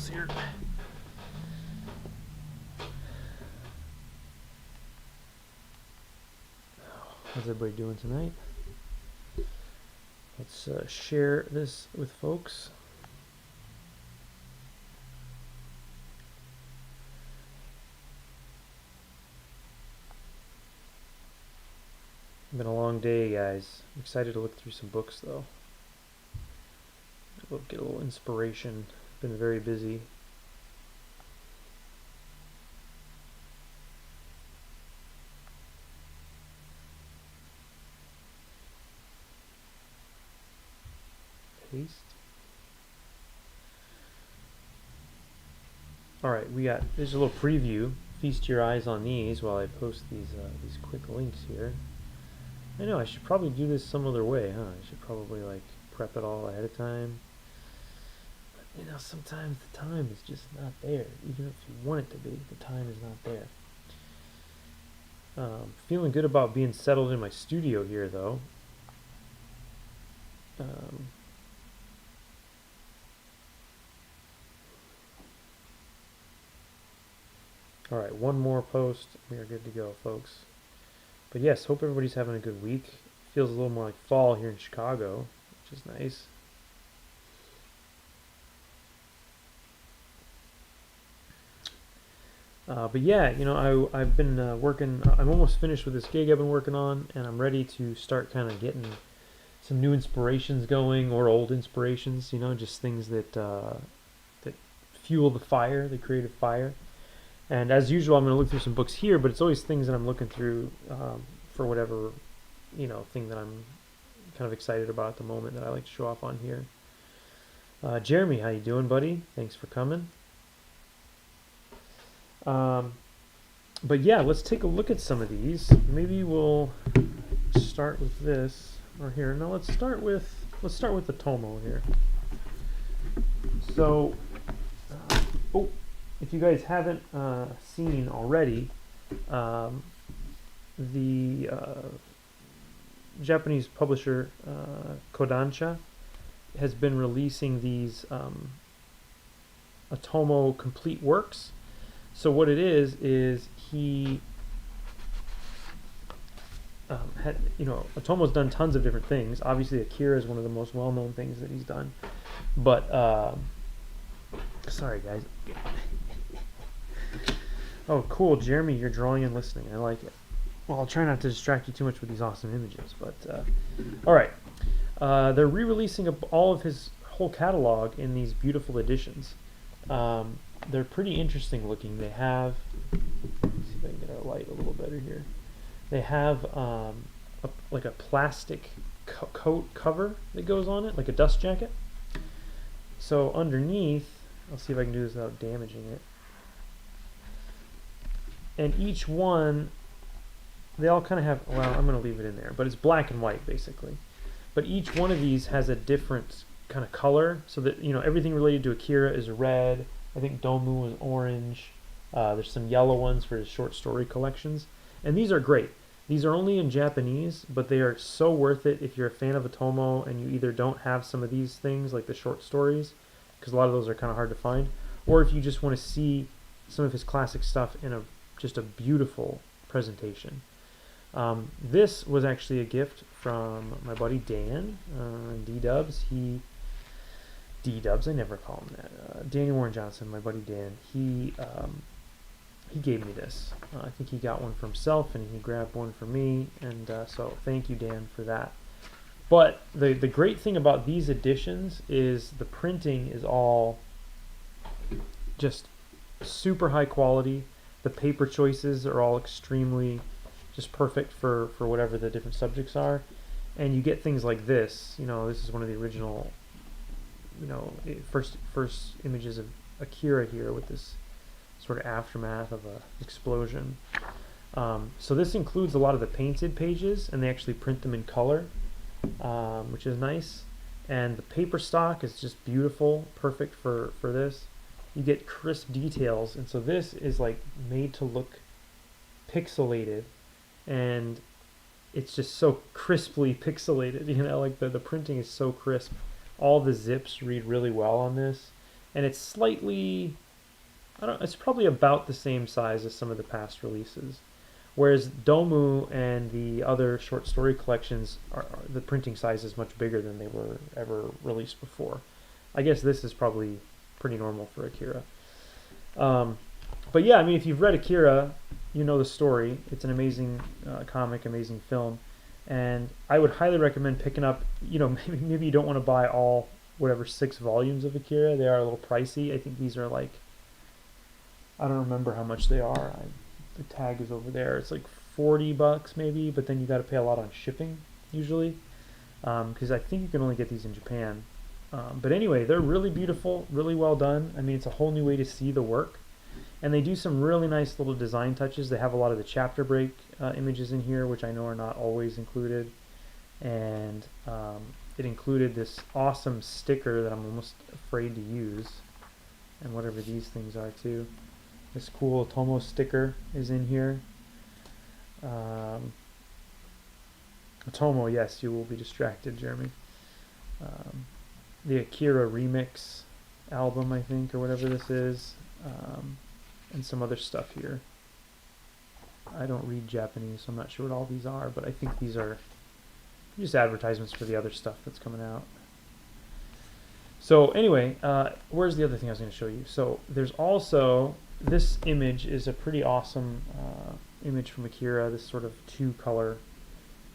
close here. How's everybody doing tonight? Let's share this with folks. It's been a long day, guys. I'm excited to look through some books, though. We'll get a little inspiration. Been very busy. Paste. All right, there's a little preview. Feast your eyes on these while I post these quick links here. I know I should probably do this some other way, huh? I should probably like prep it all ahead of time. But you know, sometimes the time is just not there. Even if you want it to be, the time is not there. Feeling good about being settled in my studio here, though. All right, one more post. We are good to go, folks. But yes, hope everybody's having a good week. Feels a little more like fall here in Chicago, which is nice. But yeah, you know, I've been working. I'm almost finished with this gig I've been working on, and I'm ready to start kind of getting some new inspirations going, or old inspirations. You know, just things that that fuel the fire, the creative fire. And as usual, I'm going to look through some books here, but it's always things that I'm looking through for whatever, you know, thing that I'm kind of excited about at the moment that I like to show off on here. Jeremy, how you doing, buddy? Thanks for coming. But yeah, let's take a look at some of these. Maybe we'll start with this or here. No, let's start with the Tomo here. So, if you guys haven't seen already, the Japanese publisher Kodansha has been releasing these Otomo complete works. So what it is he Otomo's done tons of different things. Obviously, AKIRA is one of the most well-known things that he's done. But sorry, guys. Oh, cool, Jeremy, you're drawing and listening. I like it. Well, I'll try not to distract you too much with these awesome images, but all right. They're re-releasing all of his whole catalog in these beautiful editions. They're pretty interesting looking. They have, let's see if I can get our light a little better here. They have like a plastic coat cover that goes on it, like a dust jacket. So underneath, I'll see if I can do this without damaging it. And each one, they all kind of have, well, I'm going to leave it in there, but it's black and white basically. But each one of these has a different kind of color, so that, you know, everything related to AKIRA is red. I think Domu is orange. There's some yellow ones for his short story collections. And these are great. These are only in Japanese, but they are so worth it if you're a fan of Otomo and you either don't have some of these things, like the short stories, because a lot of those are kind of hard to find, or if you just want to see some of his classic stuff in just a beautiful presentation. This was actually a gift from my buddy Dan, D-Dubs. D-Dubs, I never call him that. Daniel Warren Johnson, my buddy Dan, he gave me this. I think he got one for himself, and he grabbed one for me, and so thank you, Dan, for that. But the great thing about these editions is the printing is all just super high quality. The paper choices are all extremely just perfect for whatever the different subjects are. And you get things like this. You know, this is one of the original, you know, first images of AKIRA here with this sort of aftermath of a explosion. So this includes a lot of the painted pages, and they actually print them in color, which is nice. And the paper stock is just beautiful, perfect for this. You get crisp details, and so this is like made to look pixelated, and it's just so crisply pixelated, you know, like the printing is so crisp. All the zips read really well on this, and it's slightly, I don't, it's probably about the same size as some of the past releases. Whereas Domu and the other short story collections, the printing size is much bigger than they were ever released before. I guess this is probably pretty normal for AKIRA. But yeah, I mean, if you've read AKIRA, you know the story. It's an amazing comic, amazing film, and I would highly recommend picking up. You know, maybe you don't want to buy all whatever 6 volumes of AKIRA. They are a little pricey. I think these are like, I don't remember how much they are. The tag is over there. It's like $40 maybe, but then you got to pay a lot on shipping usually, because I think you can only get these in Japan. But anyway, they're really beautiful, really well done. I mean, it's a whole new way to see the work. And they do some really nice little design touches. They have a lot of the chapter break images in here, which I know are not always included. And it included this awesome sticker that I'm almost afraid to use. And whatever these things are too. This cool Tomo sticker is in here. Tomo, yes, you will be distracted, Jeremy. The AKIRA remix album, I think, or whatever this is. And some other stuff here. I don't read Japanese, so I'm not sure what all these are, but I think these are just advertisements for the other stuff that's coming out. So anyway, where's the other thing I was going to show you? So there's also, this image is a pretty awesome image from AKIRA, this sort of 2-color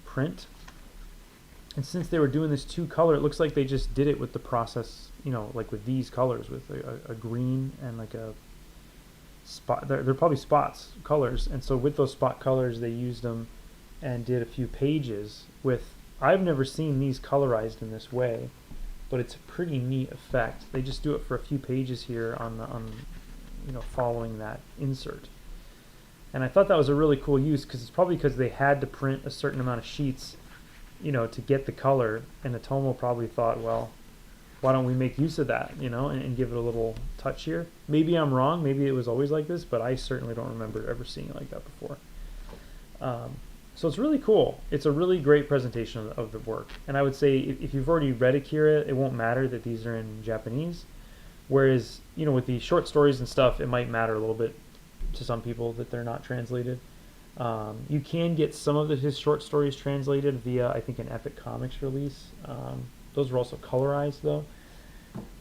print. And since they were doing this 2-color, it looks like they just did it with the process, you know, like with these colors, with a green and like a spot. They're probably spots, colors. And so with those spot colors, they used them and did a few pages with, I've never seen these colorized in this way, but it's a pretty neat effect. They just do it for a few pages here on you know, following that insert. And I thought that was a really cool use, because it's probably because they had to print a certain amount of sheets, you know, to get the color, and Atomo probably thought, well, why don't we make use of that, you know, and give it a little touch here. Maybe I'm wrong, maybe it was always like this, but I certainly don't remember ever seeing it like that before. So it's really cool. It's a really great presentation of the work. And I would say if you've already read AKIRA, it won't matter that these are in Japanese. Whereas, you know, with the short stories and stuff, it might matter a little bit to some people that they're not translated. You can get some of his short stories translated via, I think, an Epic Comics release. Those were also colorized, though.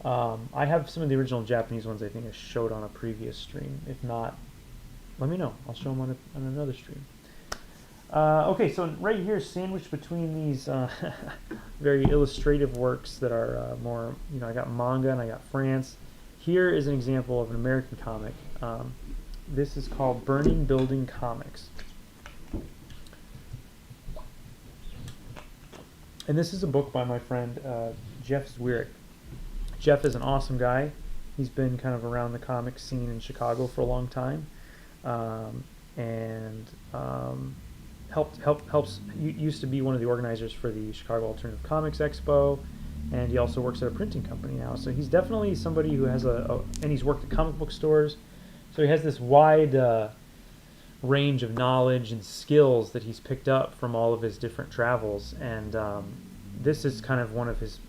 I have some of the original Japanese ones I think I showed on a previous stream. If not, let me know. I'll show them on another stream. Okay, so right here, sandwiched between these very illustrative works that are more, you know, I got manga and I got France. Here is an example of an American comic. This is called Burning Building Comics. And this is a book by my friend Jeff Zwirik. Jeff is an awesome guy. He's been kind of around the comic scene in Chicago for a long time, and used to be one of the organizers for the Chicago Alternative Comics Expo, and he also works at a printing company now. So he's definitely somebody who has and he's worked at comic book stores. So he has this wide range of knowledge and skills that he's picked up from all of his different travels, and this is kind of one of his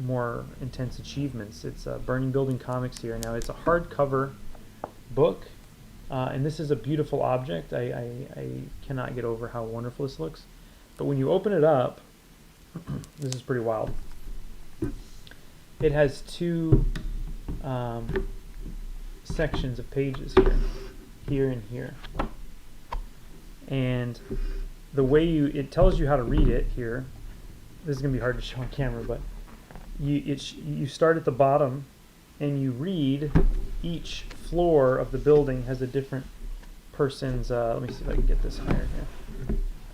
more intense achievements. It's Burning Building Comics here. Now it's a hardcover book, and this is a beautiful object. I cannot get over how wonderful this looks. But when you open it up, this is pretty wild. It has 2 sections of pages here and here. And the way it tells you how to read it here. This is going to be hard to show on camera, but you start at the bottom and you read each floor of the building has a different person's, let me see if I can get this higher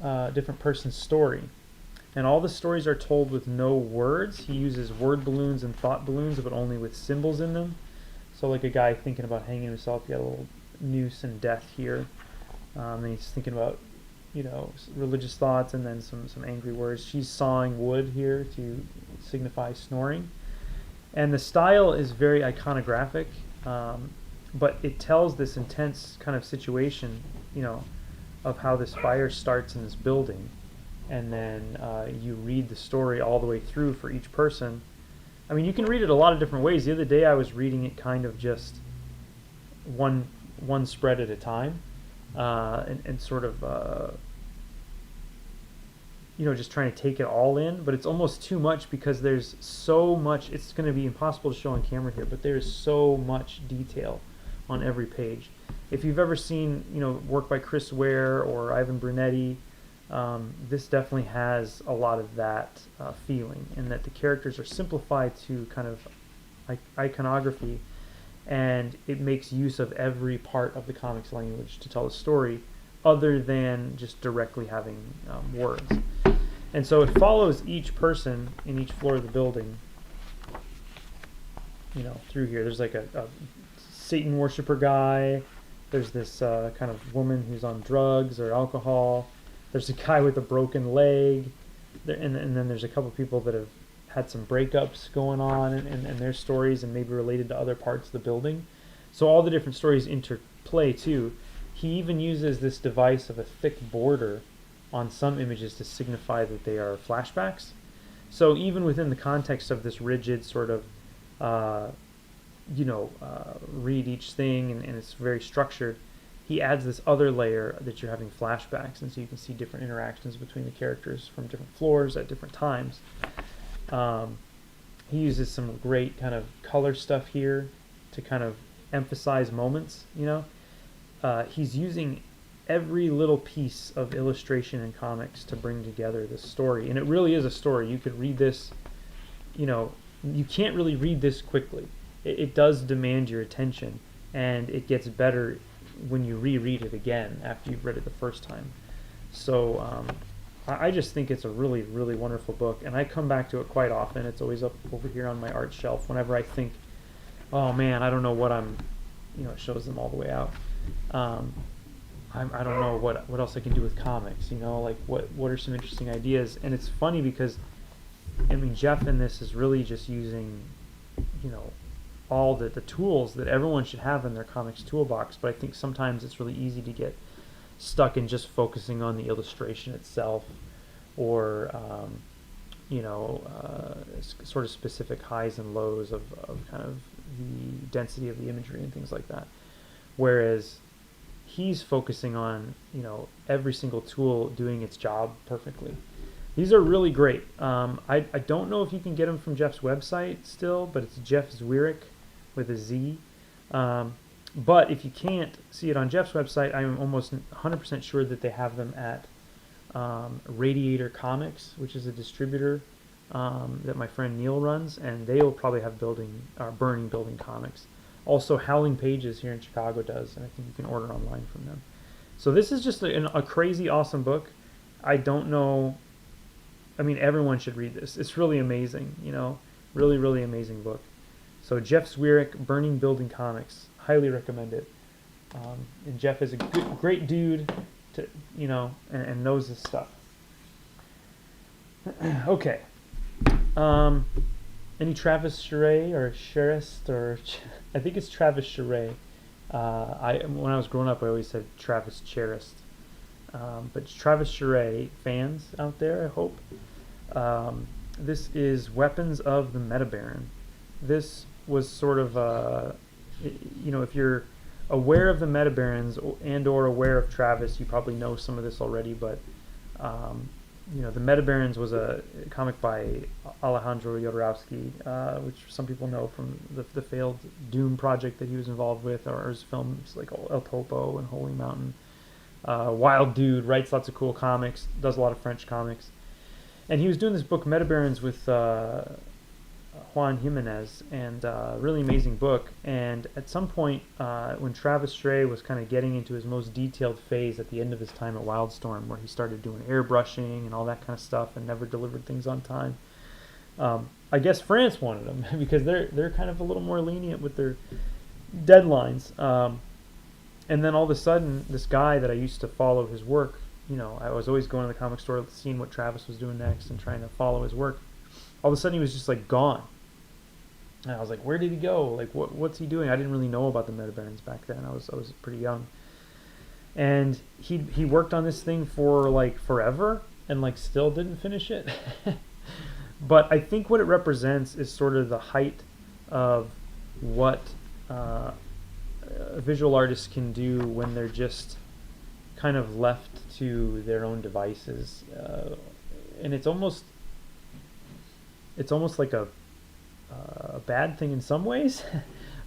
here, different person's story. And all the stories are told with no words. He uses word balloons and thought balloons, but only with symbols in them. So like a guy thinking about hanging himself, you got a little noose and death here. And he's thinking about, you know, religious thoughts, and then some angry words. She's sawing wood here to signify snoring. And the style is very iconographic, but it tells this intense kind of situation, you know, of how this fire starts in this building. And then you read the story all the way through for each person. I mean, you can read it a lot of different ways. The other day I was reading it kind of just one spread at a time, and sort of just trying to take it all in. But it's almost too much because there's so much. It's going to be impossible to show on camera here, but there's so much detail on every page. If you've ever seen work by Chris Ware or Ivan Brunetti, this definitely has a lot of that feeling, and that the characters are simplified to kind of iconography, and it makes use of every part of the comics language to tell a story other than just directly having words. And so it follows each person in each floor of the building through here. There's like a Satan worshiper guy. There's this kind of woman who's on drugs or alcohol. There's a guy with a broken leg, and then there's a couple people that have had some breakups going on, and their stories, and maybe related to other parts of the building. So all the different stories interplay too. He even uses this device of a thick border on some images to signify that they are flashbacks. So even within the context of this rigid sort of, read each thing, and it's very structured, he adds this other layer that you're having flashbacks, and so you can see different interactions between the characters from different floors at different times. He uses some great kind of color stuff here to kind of emphasize moments. He's using every little piece of illustration in comics to bring together this story, and it really is a story. You could read this, you can't really read this quickly. It does demand your attention, and it gets better when you reread it again after you've read it the first time. So I just think it's a really, really wonderful book, and I come back to it quite often. It's always up over here on my art shelf whenever I think, oh man, I don't know what I'm, it shows them all the way out. I don't know what else I can do with comics, like what are some interesting ideas. And it's funny because, Jeff in this is really just using, all the tools that everyone should have in their comics toolbox, but I think sometimes it's really easy to get stuck in just focusing on the illustration itself, or sort of specific highs and lows of kind of the density of the imagery and things like that. Whereas he's focusing on every single tool doing its job perfectly. These are really great. I don't know if you can get them from Jeff's website still, but it's Jeff Zwirik with a Z. But if you can't see it on Jeff's website, I'm almost 100% sure that they have them at Radiator Comics, which is a distributor that my friend Neil runs, and they will probably have Burning Building Comics. Also, Howling Pages here in Chicago does, and I think you can order online from them. So this is just a crazy awesome book. I don't know, everyone should read this. It's really amazing, really, really amazing book. So Jeff Zwirik, Burning Building Comics, highly recommend it. And Jeff is a great dude, and knows his stuff. Okay. Any Travis Charest or Charest, or I think it's Travis Charest. When I was growing up, I always said Travis Charest. But Travis Charest fans out there, I hope. This is Weapons of the Metabaron. This was sort of, if you're aware of the Metabarons and or aware of Travis, you probably know some of this already, but the Metabarons was a comic by Alejandro Jodorowsky, which some people know from the failed Dune project that he was involved with, or his films like El Topo and Holy Mountain. Wild dude, writes lots of cool comics, does a lot of French comics. And he was doing this book Metabarons with Juan Jimenez, and really amazing book. And at some point, when Travis Charest was kind of getting into his most detailed phase at the end of his time at Wildstorm, where he started doing airbrushing and all that kind of stuff and never delivered things on time, I guess France wanted him because they're kind of a little more lenient with their deadlines. And then all of a sudden, this guy that I used to follow his work, I was always going to the comic store, seeing what Travis was doing next and trying to follow his work. All of a sudden, he was just like gone. And I was like, where did he go? Like, what's he doing? I didn't really know about the Metabarons back then. I was pretty young. And he worked on this thing for like forever and like still didn't finish it. But I think what it represents is sort of the height of what visual artists can do when they're just kind of left to their own devices, and it's almost like a bad thing in some ways,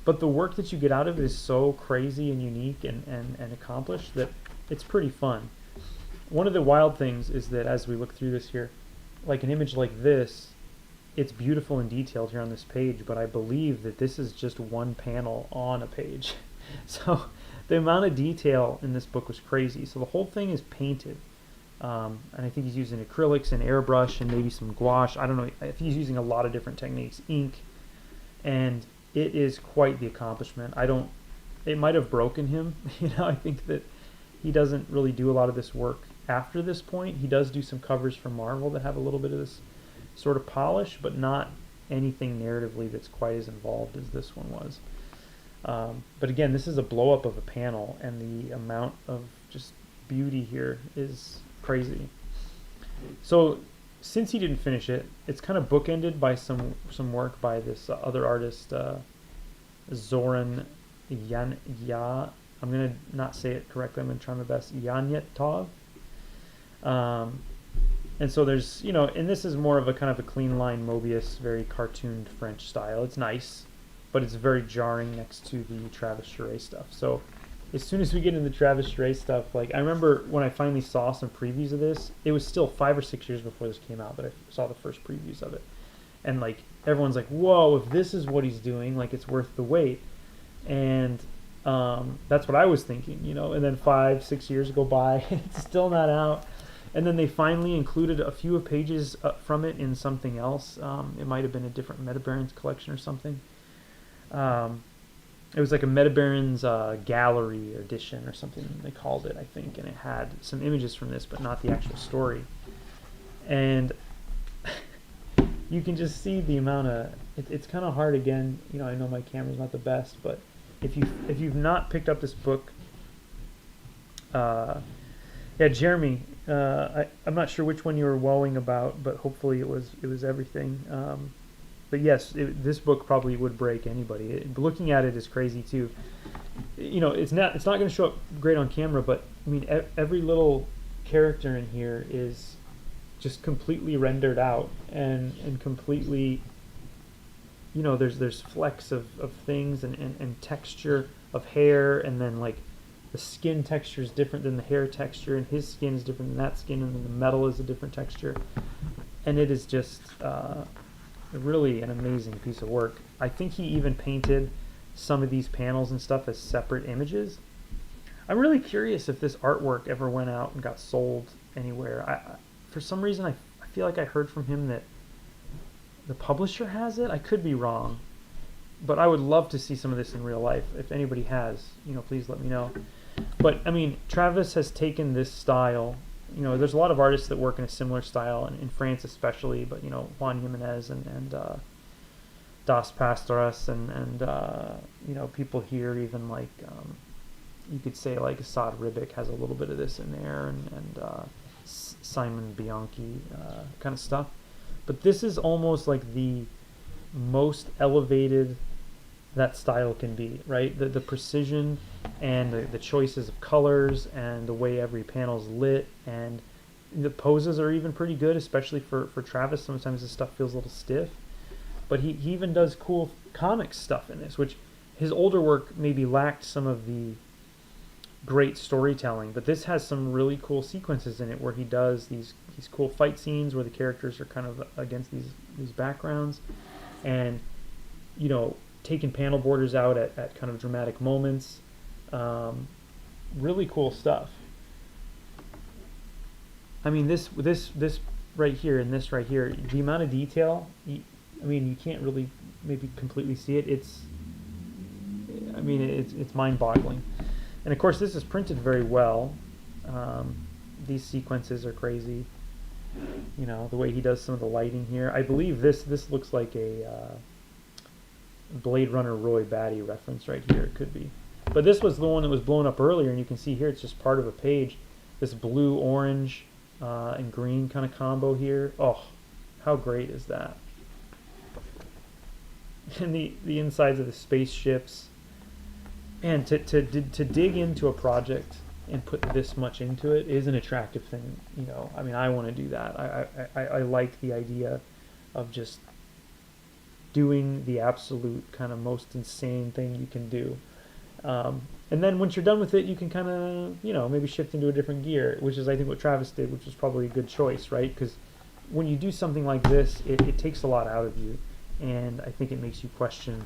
but the work that you get out of it is so crazy and unique and accomplished that it's pretty fun. One of the wild things is that as we look through this here, like an image like this, it's beautiful and detailed here on this page, but I believe that this is just one panel on a page. So the amount of detail in this book was crazy. So the whole thing is painted. And I think he's using acrylics and airbrush and maybe some gouache. I don't know. I think he's using a lot of different techniques, ink, and it is quite the accomplishment. It might have broken him. I think that he doesn't really do a lot of this work after this point. He does do some covers for Marvel that have a little bit of this sort of polish, but not anything narratively that's quite as involved as this one was. But again, this is a blow up of a panel, and the amount of just beauty here is crazy. So since he didn't finish it, it's kind of bookended by some work by this other artist, Zoran Yanya. I'm going to not say it correctly. I'm going to try my best. Yanyetov. And so there's, and this is more of a kind of a clean line Mobius, very cartooned French style. It's nice, but it's very jarring next to the Travis Charest stuff. So as soon as we get into the Travis Charest stuff, like I remember when I finally saw some previews of this, it was still 5 or 6 years before this came out, but I saw the first previews of it. And like everyone's like, whoa, if this is what he's doing, like it's worth the wait. And that's what I was thinking, and then 5, 6 years go by, it's still not out. And then they finally included a few pages from it in something else. It might have been a different Metabarons collection or something. It was like a Metabarons gallery edition or something they called it, I think, and it had some images from this, but not the actual story. And you can just see the amount of it's kind of hard. Again, I know my camera's not the best, but if you've not picked up this book, Jeremy, I'm not sure which one you were woeing about, but hopefully it was everything. But yes, this book probably would break anybody. Looking at it is crazy too. It's not going to show up great on camera, but I mean every little character in here is just completely rendered out and completely. There's flecks of things and texture of hair, and then like the skin texture is different than the hair texture, and his skin is different than that skin, and then the metal is a different texture, and it is just really an amazing piece of work. I think he even painted some of these panels and stuff as separate images. I'm really curious if this artwork ever went out and got sold anywhere. For some reason, I feel like I heard from him that the publisher has it. I could be wrong, but I would love to see some of this in real life. If anybody has, please let me know. But I mean, Travis has taken this style. There's a lot of artists that work in a similar style, in France especially, but Juan Jimenez and Das Pastores and people here, even like you could say like Assad Ribic has a little bit of this in there, and Simon Bianchi kind of stuff. But this is almost like the most elevated that style can be, right? The precision and the choices of colors and the way every panel is lit, and the poses are even pretty good, especially for Travis. Sometimes this stuff feels a little stiff, but he even does cool comic stuff in this, which his older work maybe lacked some of the great storytelling, but this has some really cool sequences in it where he does these cool fight scenes where the characters are kind of against these backgrounds, and taking panel borders out at kind of dramatic moments. Really cool stuff. I mean, this right here and this right here, the amount of detail, you can't really maybe completely see it. It's mind-boggling. And of course, this is printed very well. These sequences are crazy. The way he does some of the lighting here. I believe this looks like a Blade Runner Roy Batty reference right here. It could be. But this was the one that was blown up earlier, and you can see here it's just part of a page. This blue, orange, and green kind of combo here. Oh, How great is that? And the insides of the spaceships. And to dig into a project and put this much into it is an attractive thing. You know, I mean, I want to do that. I like the idea of just doing the absolute kind of most insane thing you can do. And then once you're done with it, you can kind of, you know, maybe shift into a different gear, which is, I think, what Travis did, which was probably a good choice, right? Because when you do something like this, it takes a lot out of you, and I think it makes you question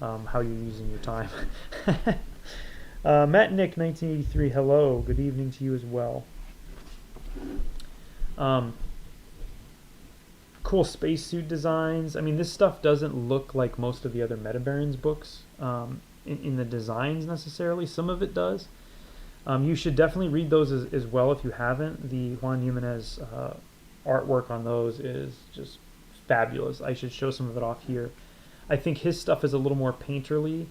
how you're using your time. Matt Nick 1983, hello, good evening to you as well. Cool spacesuit designs. I mean, this stuff doesn't look like most of the other Metabarons books in the designs necessarily. Some of it does. You should definitely read those as well if you haven't. The Juan Jimenez artwork on those is just fabulous. I should show some of it off here. I think his stuff is a little more painterly,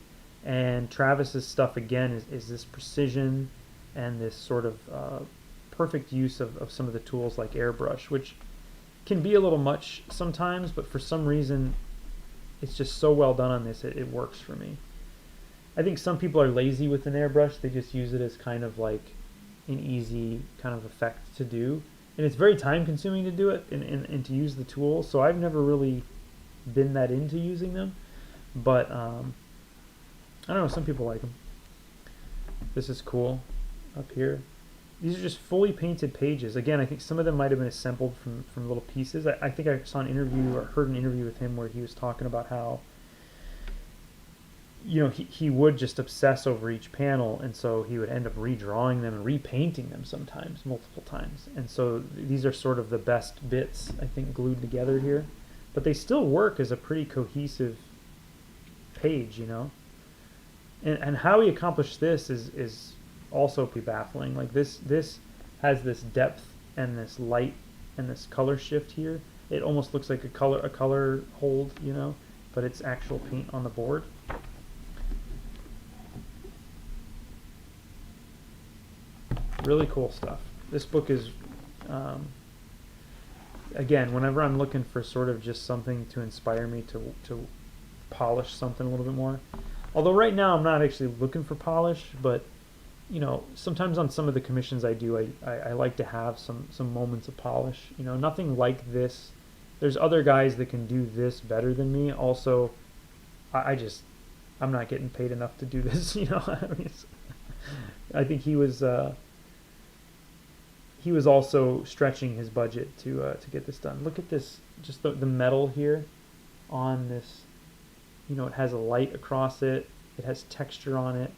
and Travis's stuff again is this precision and this sort of perfect use of some of the tools like airbrush, which can be a little much sometimes, but for some reason it's just so well done on this, it works for me. I think some people are lazy with an airbrush. They just use it as kind of like an easy kind of effect to do, and it's very time consuming to do it and to use the tools, so I've never really been that into using them, but I don't know, some people like them. This is cool up here. These are just fully painted pages. Again, I think some of them might have been assembled from little pieces. I think I saw an interview or heard an interview with him where he was talking about how, you know, he would just obsess over each panel, and so he would end up redrawing them and repainting them sometimes, multiple times. And so these are sort of the best bits, I think, glued together here. But they still work as a pretty cohesive page, you know? And how he accomplished this is also pretty baffling. Like this has this depth and this light and this color shift here. It almost looks like a color hold, you know, but it's actual paint on the board. Really cool stuff. This book is, again, whenever I'm looking for sort of just something to inspire me to polish something a little bit more. Although right now I'm not actually looking for polish, but you know, sometimes on some of the commissions I do, I like to have some moments of polish. You know, nothing like this. There's other guys that can do this better than me. Also, I'm not getting paid enough to do this. You know, I mean, I think he was also stretching his budget to get this done. Look at this, just the metal here on this. You know, it has a light across it. It has texture on it.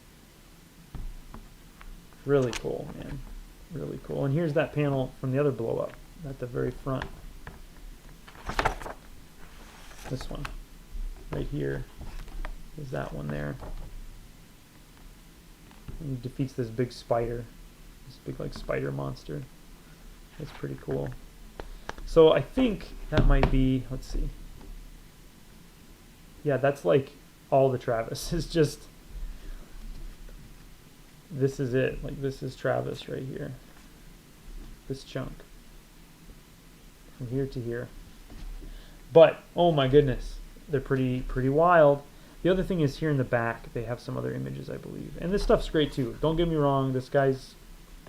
Really cool, man. Really cool. And here's that panel from the other blow up at the very front. This one right here is that one there. And he defeats this big spider, this big like spider monster. That's pretty cool. So I think that might be, let's see. Yeah, that's like all the Travis. It's just, this is it. Like this is Travis right here. This chunk. From here to here. But, oh my goodness, they're pretty wild. The other thing is here in the back, they have some other images, I believe. And this stuff's great too. Don't get me wrong, this guy's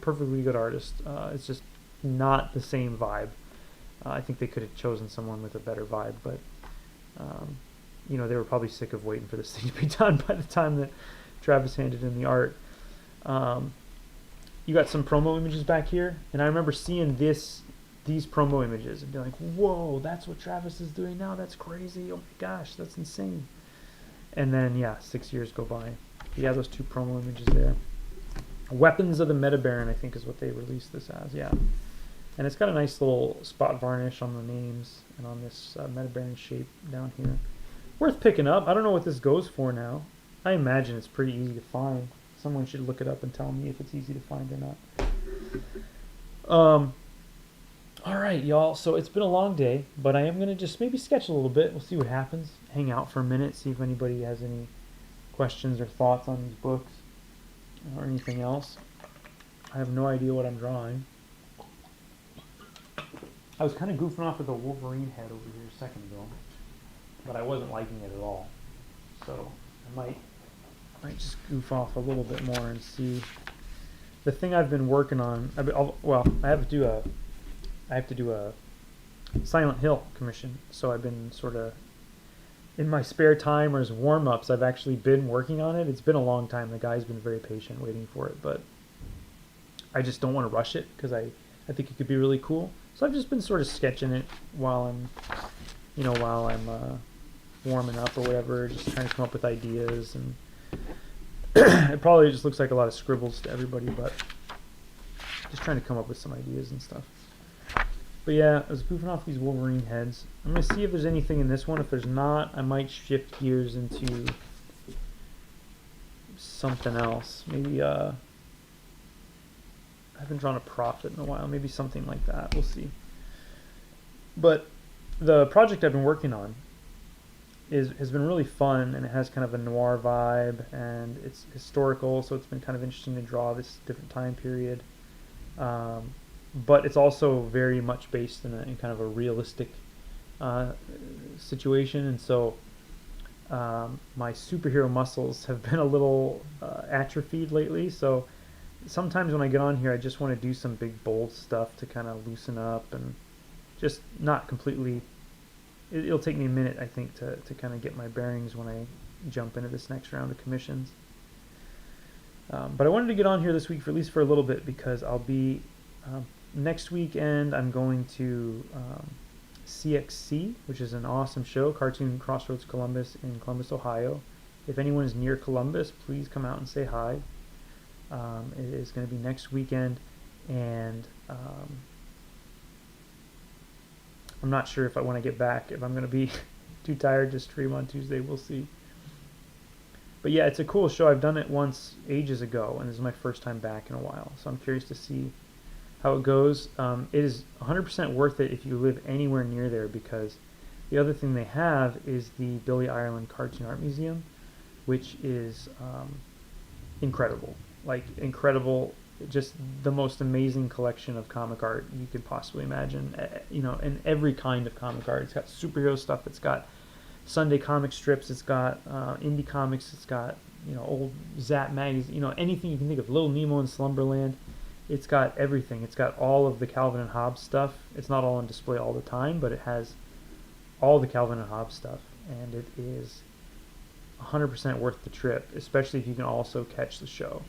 perfectly good artist. It's just not the same vibe. I think they could have chosen someone with a better vibe, but you know, they were probably sick of waiting for this thing to be done by the time that Travis handed in the art. You got some promo images back here, and I remember seeing these promo images and being like, whoa, that's what Travis is doing now? That's crazy. Oh my gosh, that's insane. And then, yeah, 6 years go by. You have those two promo images there. Weapons of the Metabaron, I think, is what they released this as, yeah. And it's got a nice little spot varnish on the names and on this Metabaron shape down here. Worth picking up. I don't know what this goes for now. I imagine it's pretty easy to find. Someone should look it up and tell me if it's easy to find or not. All right, y'all. So it's been a long day, but I am going to just maybe sketch a little bit. We'll see what happens. Hang out for a minute, see if anybody has any questions or thoughts on these books or anything else. I have no idea what I'm drawing. I was kind of goofing off with a Wolverine head over here a second ago, but I wasn't liking it at all. So I might just goof off a little bit more and see. The thing I've been working on, I have to do a Silent Hill commission. So I've been sort of in my spare time or as warm-ups, I've actually been working on it. It's been a long time. The guy's been very patient waiting for it, but I just don't want to rush it because I think it could be really cool. So I've just been sort of sketching it while I'm warming up or whatever, just trying to come up with ideas. And it probably just looks like a lot of scribbles to everybody, but just trying to come up with some ideas and stuff. But yeah, I was goofing off these Wolverine heads. I'm going to see if there's anything in this one. If there's not, I might shift gears into something else. Maybe, I haven't drawn a prophet in a while. Maybe something like that. We'll see. But the project I've been working on has been really fun, and it has kind of a noir vibe, and it's historical, so it's been kind of interesting to draw this different time period. But it's also very much based in kind of a realistic situation, and so my superhero muscles have been a little atrophied lately. So sometimes when I get on here, I just want to do some big bold stuff to kind of loosen up and just not completely. It'll take me a minute, I think, to kind of get my bearings when I jump into this next round of commissions. But I wanted to get on here this week for at least for a little bit because I'll be next weekend. I'm going to CXC, which is an awesome show, Cartoon Crossroads Columbus in Columbus, Ohio. If anyone is near Columbus, please come out and say hi. It is going to be next weekend, and I'm not sure if when I get back, if I'm going to be too tired to stream on Tuesday. We'll see. But yeah, it's a cool show. I've done it once ages ago, and this is my first time back in a while. So I'm curious to see how it goes. It is 100% worth it if you live anywhere near there, because the other thing they have is the Billy Ireland Cartoon Art Museum, which is incredible. Like, incredible. Just the most amazing collection of comic art you could possibly imagine. And every kind of comic art. It's got superhero stuff. It's got Sunday comic strips. It's got indie comics. It's got old Zap magazine. Anything you can think of. Little Nemo in Slumberland. It's got everything. It's got all of the Calvin and Hobbes stuff. It's not all on display all the time, but it has all the Calvin and Hobbes stuff, and it is 100% worth the trip, especially if you can also catch the show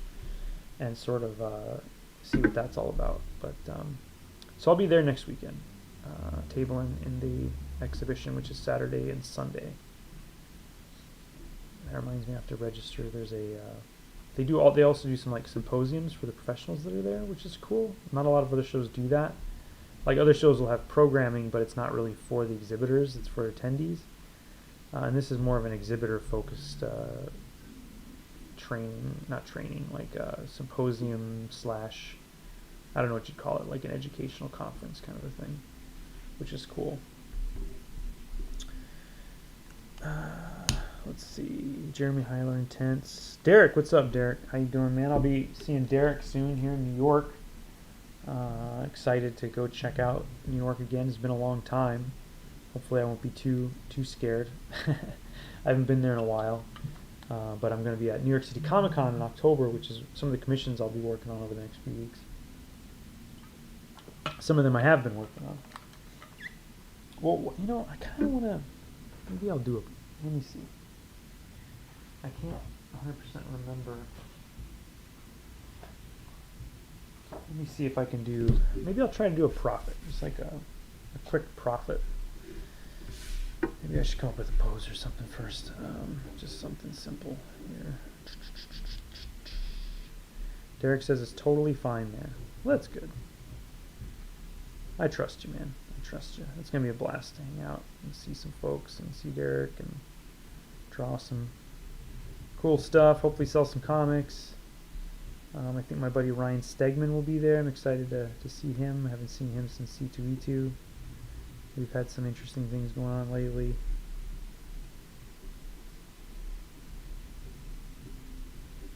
and sort of see what that's all about. But so I'll be there next weekend, tabling in the exhibition, which is Saturday and Sunday. That reminds me, I have to register. There's a they also do some like symposiums for the professionals that are there, which is cool. Not a lot of other shows do that. Like, other shows will have programming, but it's not really for the exhibitors, it's for attendees. And this is more of an exhibitor focused symposium slash, I don't know what you'd call it, like an educational conference kind of a thing, which is cool. Let's see, Jeremy Heiler Intense. Derek, what's up, Derek? How you doing, man? I'll be seeing Derek soon here in New York. Excited to go check out New York again. It's been a long time. Hopefully I won't be too scared. I haven't been there in a while. But I'm going to be at New York City Comic Con in October, which is some of the commissions I'll be working on over the next few weeks. Some of them I have been working on. Well, I kind of want to... Maybe I'll do a... Let me see. I can't 100% remember. Let me see if I can do... Maybe I'll try to do a profit. Just like a quick profit. Maybe I should come up with a pose or something first. Just something simple here. Derek says it's totally fine there. Well, that's good. I trust you, man. I trust you. It's going to be a blast to hang out and see some folks and see Derek and draw some cool stuff. Hopefully sell some comics. I think my buddy Ryan Stegman will be there. I'm excited to see him. I haven't seen him since C2E2. We've had some interesting things going on lately.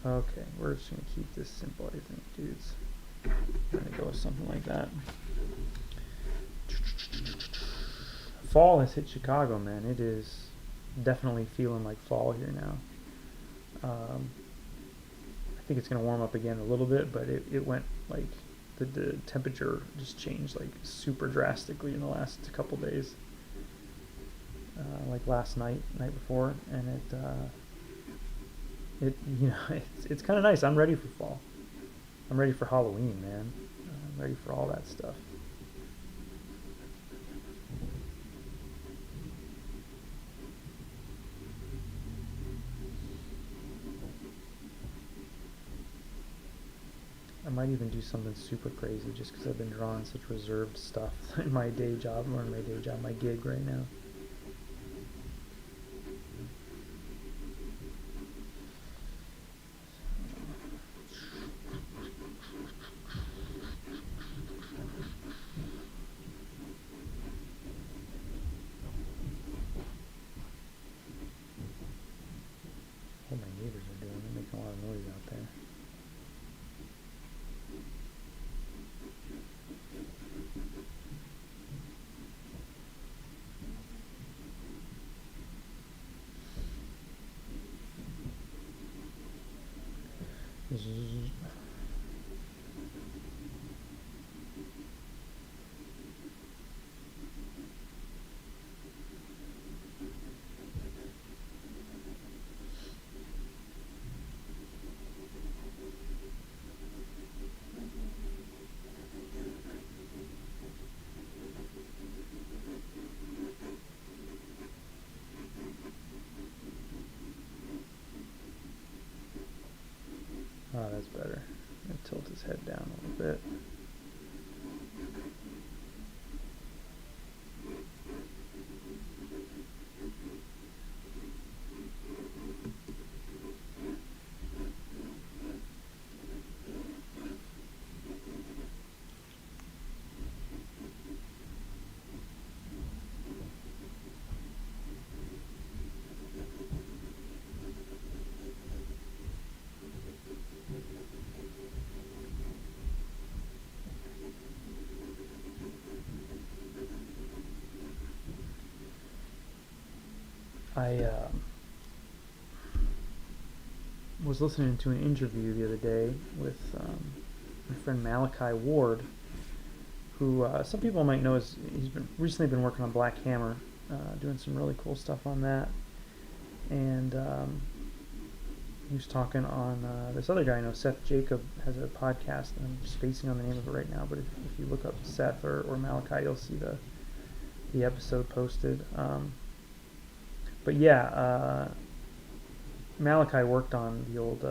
Okay, we're just going to keep this simple, I think, dudes. I'm going to go with something like that. fall has hit Chicago, man. It is definitely feeling like fall here now. I think it's going to warm up again a little bit, but it went like the temperature just changed like super drastically in the last couple days. Like last night before, and it's kind of nice. I'm ready for fall. I'm ready for Halloween, man. I'm ready for all that stuff. I might even do something super crazy just because I've been drawing such reserved stuff in my day job, or in my gig right now. What my neighbors are doing, they're making a lot of noise out there. Oh, that's better. I'm gonna tilt his head down a little bit. I was listening to an interview the other day with my friend Malachi Ward, who some people might know as he's recently been working on Black Hammer, doing some really cool stuff on that, and he was talking on this other guy I know, Seth Jacob, has a podcast, and I'm spacing on the name of it right now, but if you look up Seth or Malachi, you'll see the episode posted. But yeah, Malachi worked on the old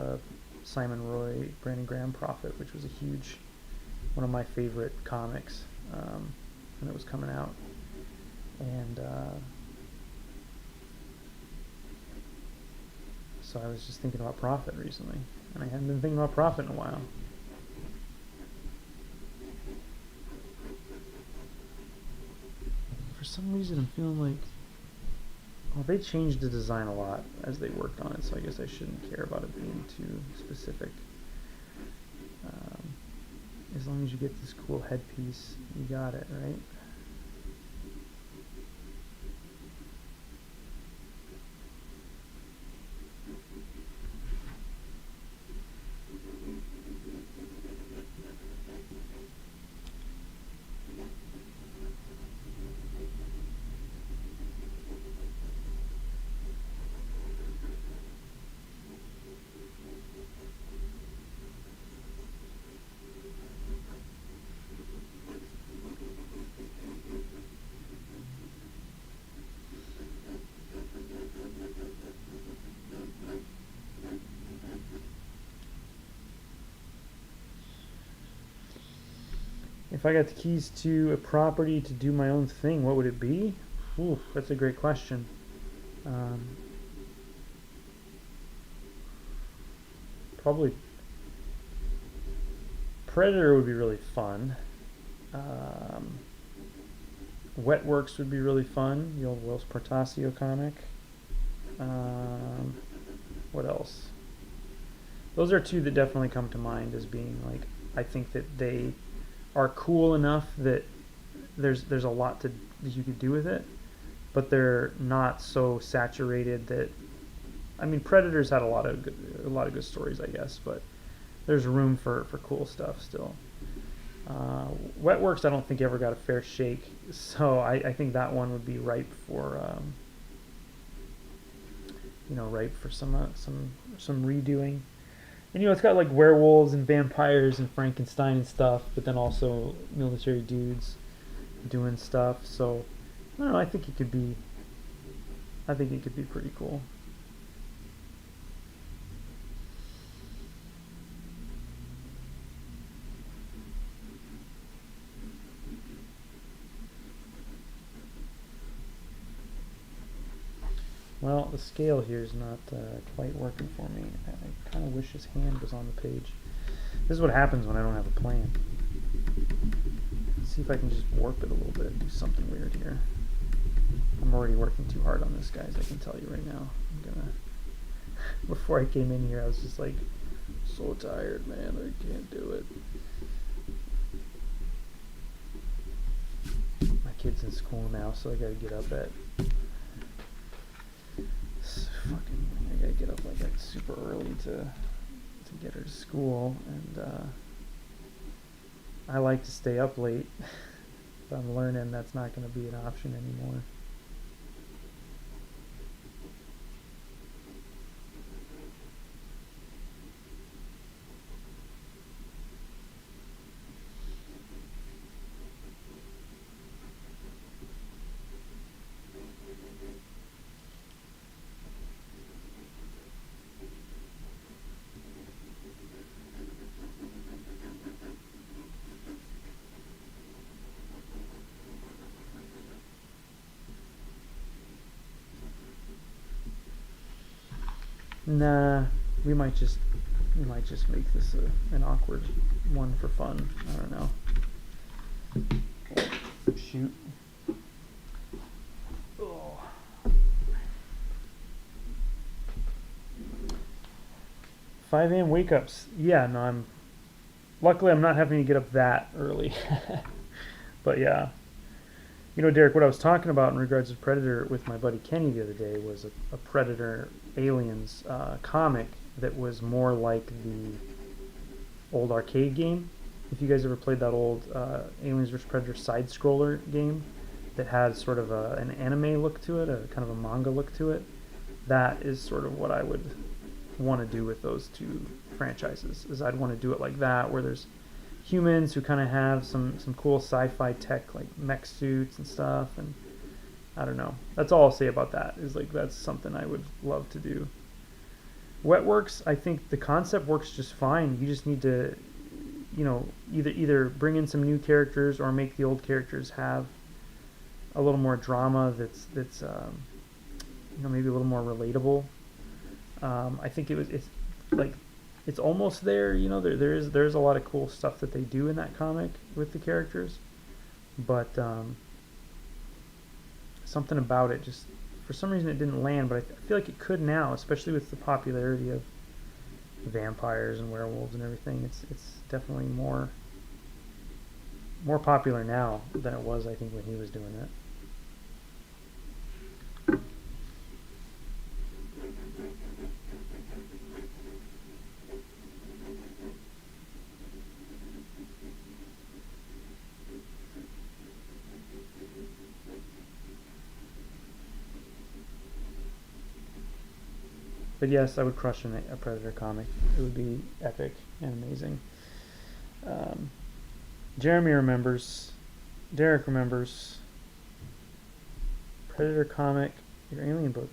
Simon Roy, Brandon Graham Prophet, which was one of my favorite comics when it was coming out. And so I was just thinking about Prophet recently, and I hadn't been thinking about Prophet in a while. For some reason, I'm feeling like, well, they changed the design a lot as they worked on it, so I guess I shouldn't care about it being too specific. As long as you get this cool headpiece, you got it, right? If I got the keys to a property to do my own thing, what would it be? Ooh, that's a great question. Probably Predator would be really fun. Wetworks would be really fun. The old Wells Portacio comic. What else? Those are two that definitely come to mind as being like, I think that they are cool enough that there's a lot that you could do with it. but they're not so saturated that, I mean, Predators had a lot of good stories, I guess, but there's room for cool stuff still. Wetworks I don't think ever got a fair shake, so I think that one would be ripe for ripe for some redoing. And it's got like werewolves and vampires and Frankenstein and stuff, but then also military dudes doing stuff. So I don't know. I think it could be pretty cool. Well, the scale here is not quite working for me. I kind of wish his hand was on the page. This is what happens when I don't have a plan. Let's see if I can just warp it a little bit, do something weird here. I'm already working too hard on this, guys, I can tell you right now. Before I came in here, I was just like, so tired, man, I can't do it. My kid's in school now, so I gotta get up at I gotta get up like super early to get her to school, and I like to stay up late, but I'm learning that's not going to be an option anymore. Nah, we might just make this an awkward one for fun. I don't know. Shoot. Oh. 5 a.m. wake ups. Yeah, no, luckily I'm not having to get up that early. But yeah. Derek, what I was talking about in regards to Predator with my buddy Kenny the other day was a Predator Aliens comic that was more like the old arcade game. If you guys ever played that old Aliens vs. Predator side-scroller game that had sort of an anime look to it, a kind of a manga look to it, that is sort of what I would want to do with those two franchises. Is I'd want to do it like that, where there's humans who kind of have some cool sci-fi tech like mech suits and stuff, and I don't know. That's all I'll say about that, is like that's something I would love to do. Wetworks, I think the concept works just fine. You just need to either bring in some new characters or make the old characters have a little more drama that's maybe a little more relatable. I think it's almost there. There's a lot of cool stuff that they do in that comic with the characters, but something about it just, for some reason, it didn't land. But I feel like it could now, especially with the popularity of vampires and werewolves and everything. It's definitely more popular now than it was, I think, when he was doing it. But yes, I would crush a Predator comic. It would be epic and amazing. Jeremy remembers. Derek remembers. Predator comic, your alien book.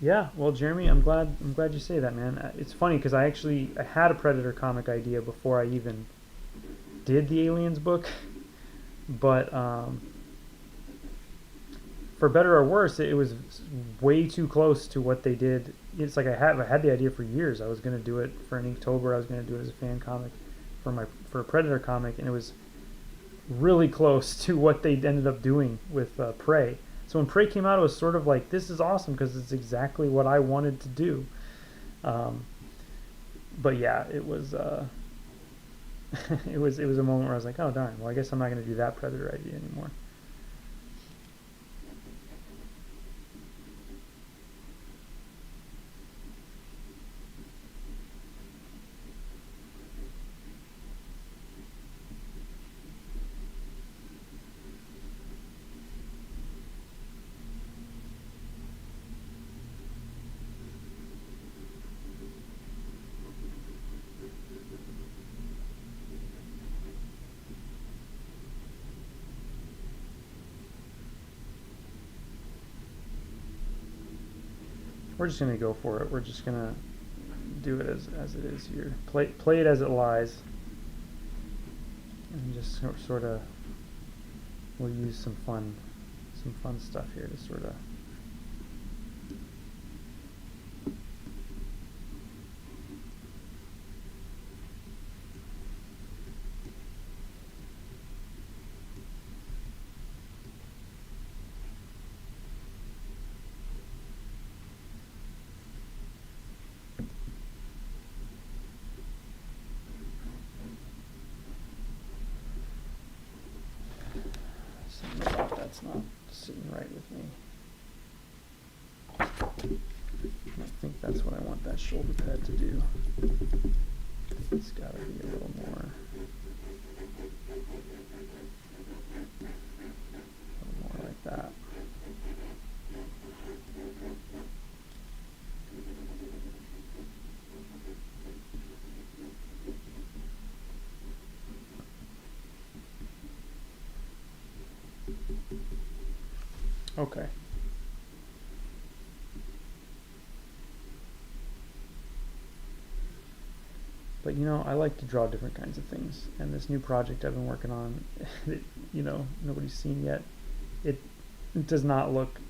Yeah, well, Jeremy, I'm glad you say that, man. It's funny because I had a Predator comic idea before I even did the Aliens book, but for better or worse, it was way too close to what they did. It's like I had the idea for years. I was going to do it for an Inktober. I was going to do it as a fan comic for a Predator comic, and it was really close to what they ended up doing with Prey. So when Prey came out, it was sort of like, this is awesome because it's exactly what I wanted to do. But yeah, it was it was a moment where I was like, oh darn, well I guess I'm not going to do that Predator idea anymore. we're just gonna go for it. We're just gonna do it as it is here. Play it as it lies, and just sort of we'll use some fun stuff here to sort of. That's not sitting right with me. I think that's what I want that shoulder pad to do. It's got to be a little more like that. Okay. But you know, I like to draw different kinds of things, and this new project I've been working on, you know, nobody's seen yet. It does not look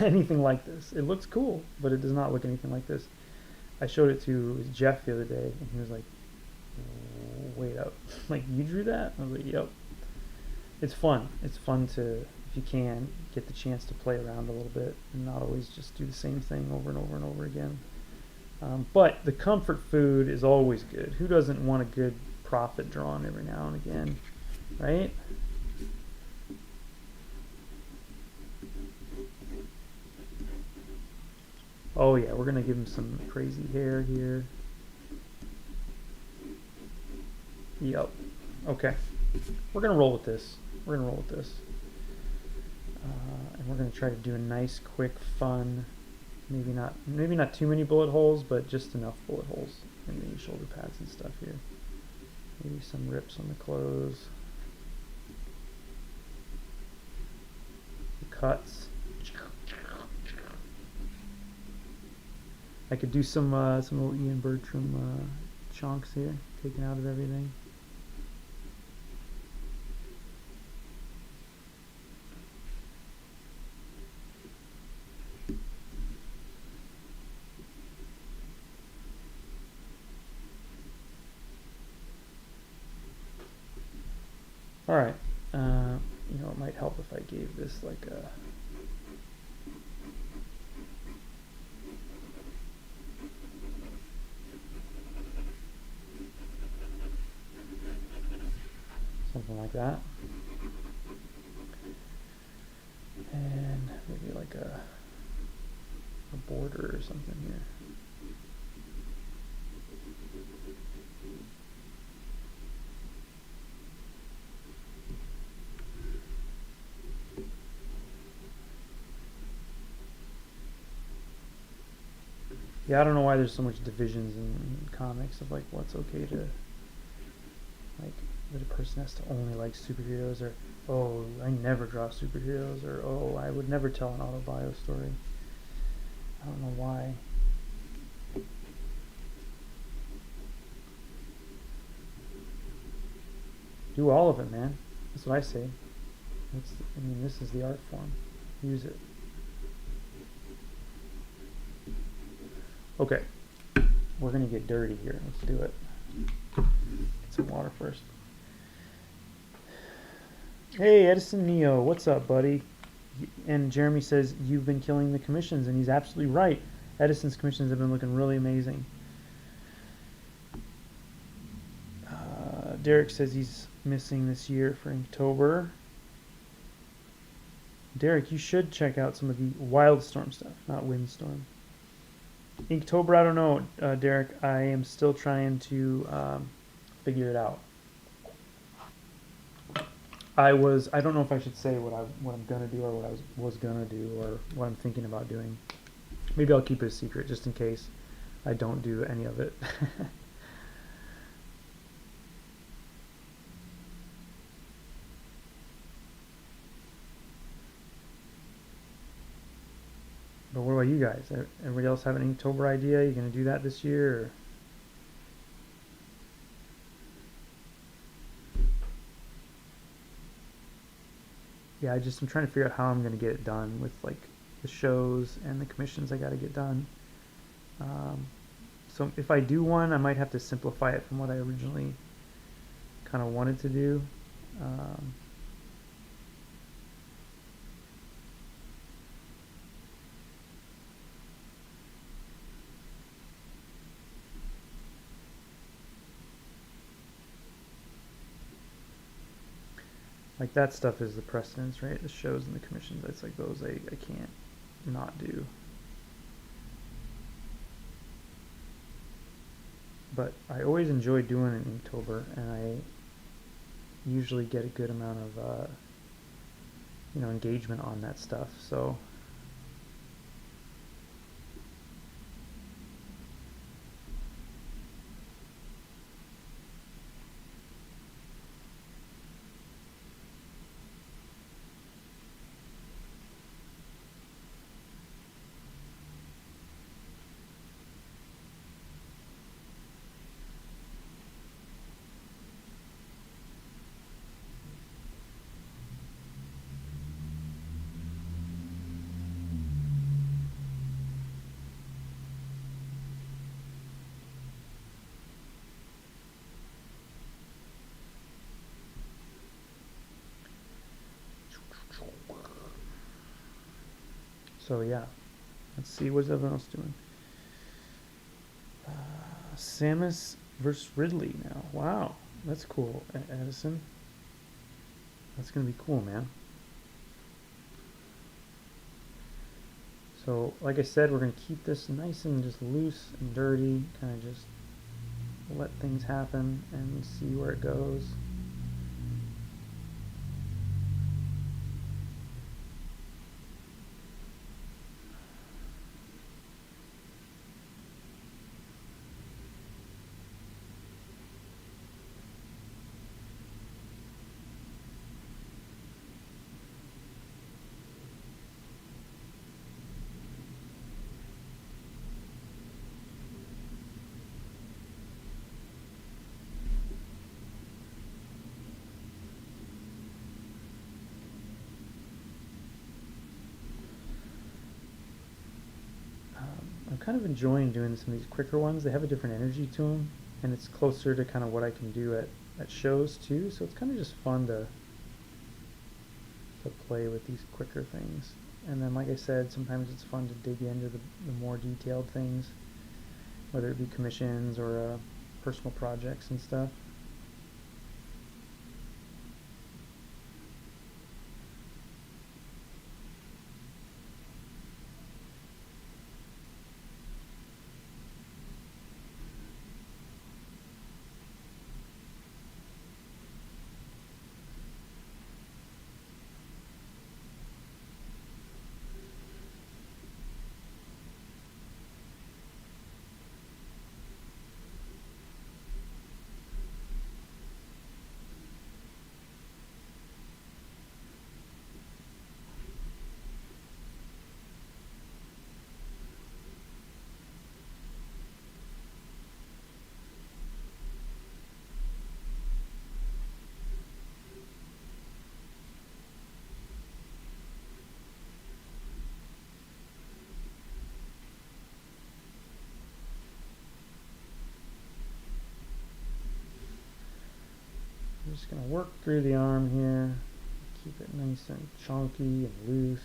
anything like this. It looks cool, but it does not look anything like this. I showed it to Jeff the other day, and he was like, "Wait up, like you drew that?" I was like, "Yep." It's fun. It's fun to, if you can, get the chance to play around a little bit and not always just do the same thing over and over and over again. But the comfort food is always good. Who doesn't want a good prophet drawn every now and again, right? Oh yeah, we're gonna give him some crazy hair here. Yep. Okay. We're gonna roll with this. We're gonna roll with this. And we're gonna try to do a nice, quick, fun. Maybe not too many bullet holes, but just enough bullet holes in the shoulder pads and stuff here. Maybe some rips on the clothes. The cuts. I could do some little Ian Bertram chunks here, taken out of everything. All right, you know, it might help if I gave this like a something like that, and maybe like a border or something here. Yeah, I don't know why there's so much divisions in comics of like what's okay to, like, that a person has to only like superheroes, or oh, I never draw superheroes, or oh, I would never tell an autobio story. I don't know why. Do all of it, man. That's what I say. I mean, this is the art form. Use it. Okay, we're gonna get dirty here. Let's do it. Get some water first. Hey, Edison Neo, what's up, buddy? And Jeremy says you've been killing the commissions, and he's absolutely right. Edison's commissions have been looking really amazing. Derek says he's missing this year for Inktober. Derek, you should check out some of the Wildstorm stuff, not Windstorm. Inktober, I don't know, Derek. I am still trying to figure it out. I don't know if I should say what I'm gonna do, or what I was gonna do, or what I'm thinking about doing. Maybe I'll keep it a secret just in case I don't do any of it. But what do I about you guys? Everybody else have an Inktober idea? You gonna do that this year? Or? Yeah, I'm trying to figure out how I'm gonna get it done with like the shows and the commissions I got to get done. So if I do one, I might have to simplify it from what I originally kind of wanted to do. Um, like that stuff is the precedence, right? The shows and the commissions. It's like those I can't not do. But I always enjoy doing an Inktober, and I usually get a good amount of engagement on that stuff. So yeah, let's see what's everyone else doing. Samus versus Ridley now. Wow, that's cool, Edison. That's gonna be cool, man. So, like I said, we're gonna keep this nice and just loose and dirty, kind of just let things happen and see where it goes. I'm kind of enjoying doing some of these quicker ones. They have a different energy to them, and it's closer to kind of what I can do at shows too. So it's kind of just fun to play with these quicker things. And then, like I said, sometimes it's fun to dig into the more detailed things, whether it be commissions or personal projects and stuff. I'm just going to work through the arm here, keep it nice and chunky and loose.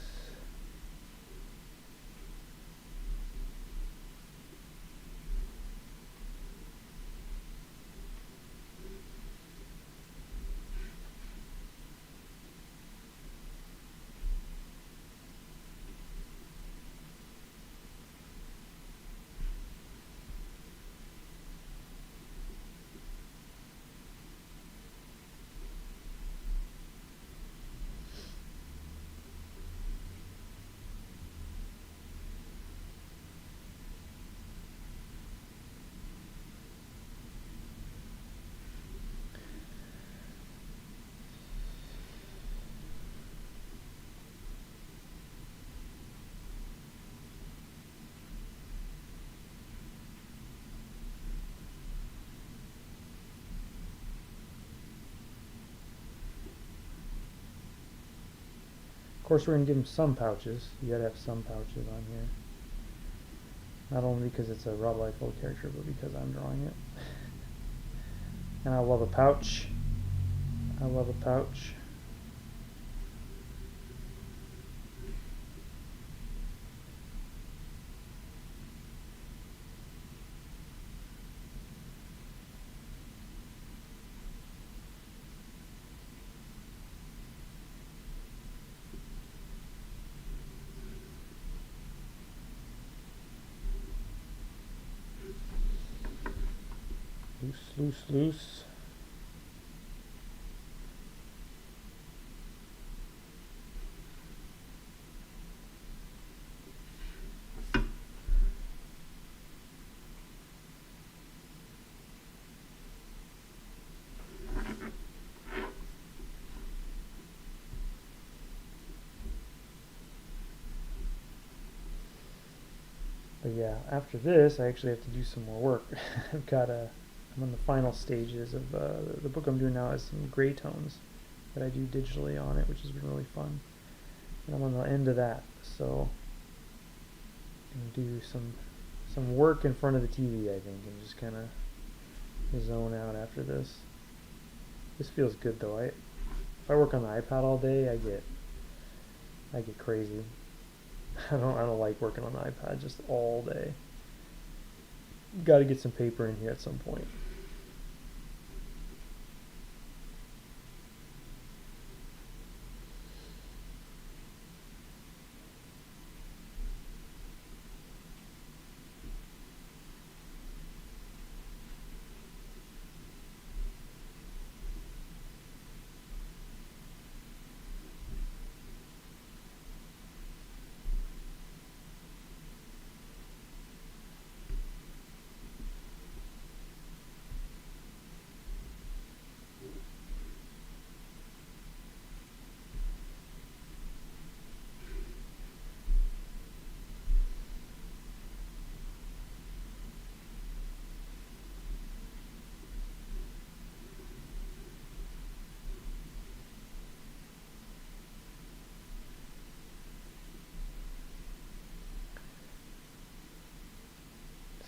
course, we're going to give him some pouches. You gotta have some pouches on here. Not only because it's a Rob Liefeld character, but because I'm drawing it. And I love a pouch. I love a pouch. Loose, loose, loose. But yeah, after this, I actually have to do some more work. I'm on the final stages of the book I'm doing now has some gray tones that I do digitally on it, which has been really fun. And I'm on the end of that, so I'm gonna do some work in front of the TV, I think, and just kind of zone out after this. This feels good though. If I work on the iPad all day, I get crazy. I don't like working on the iPad just all day. Got to get some paper in here at some point.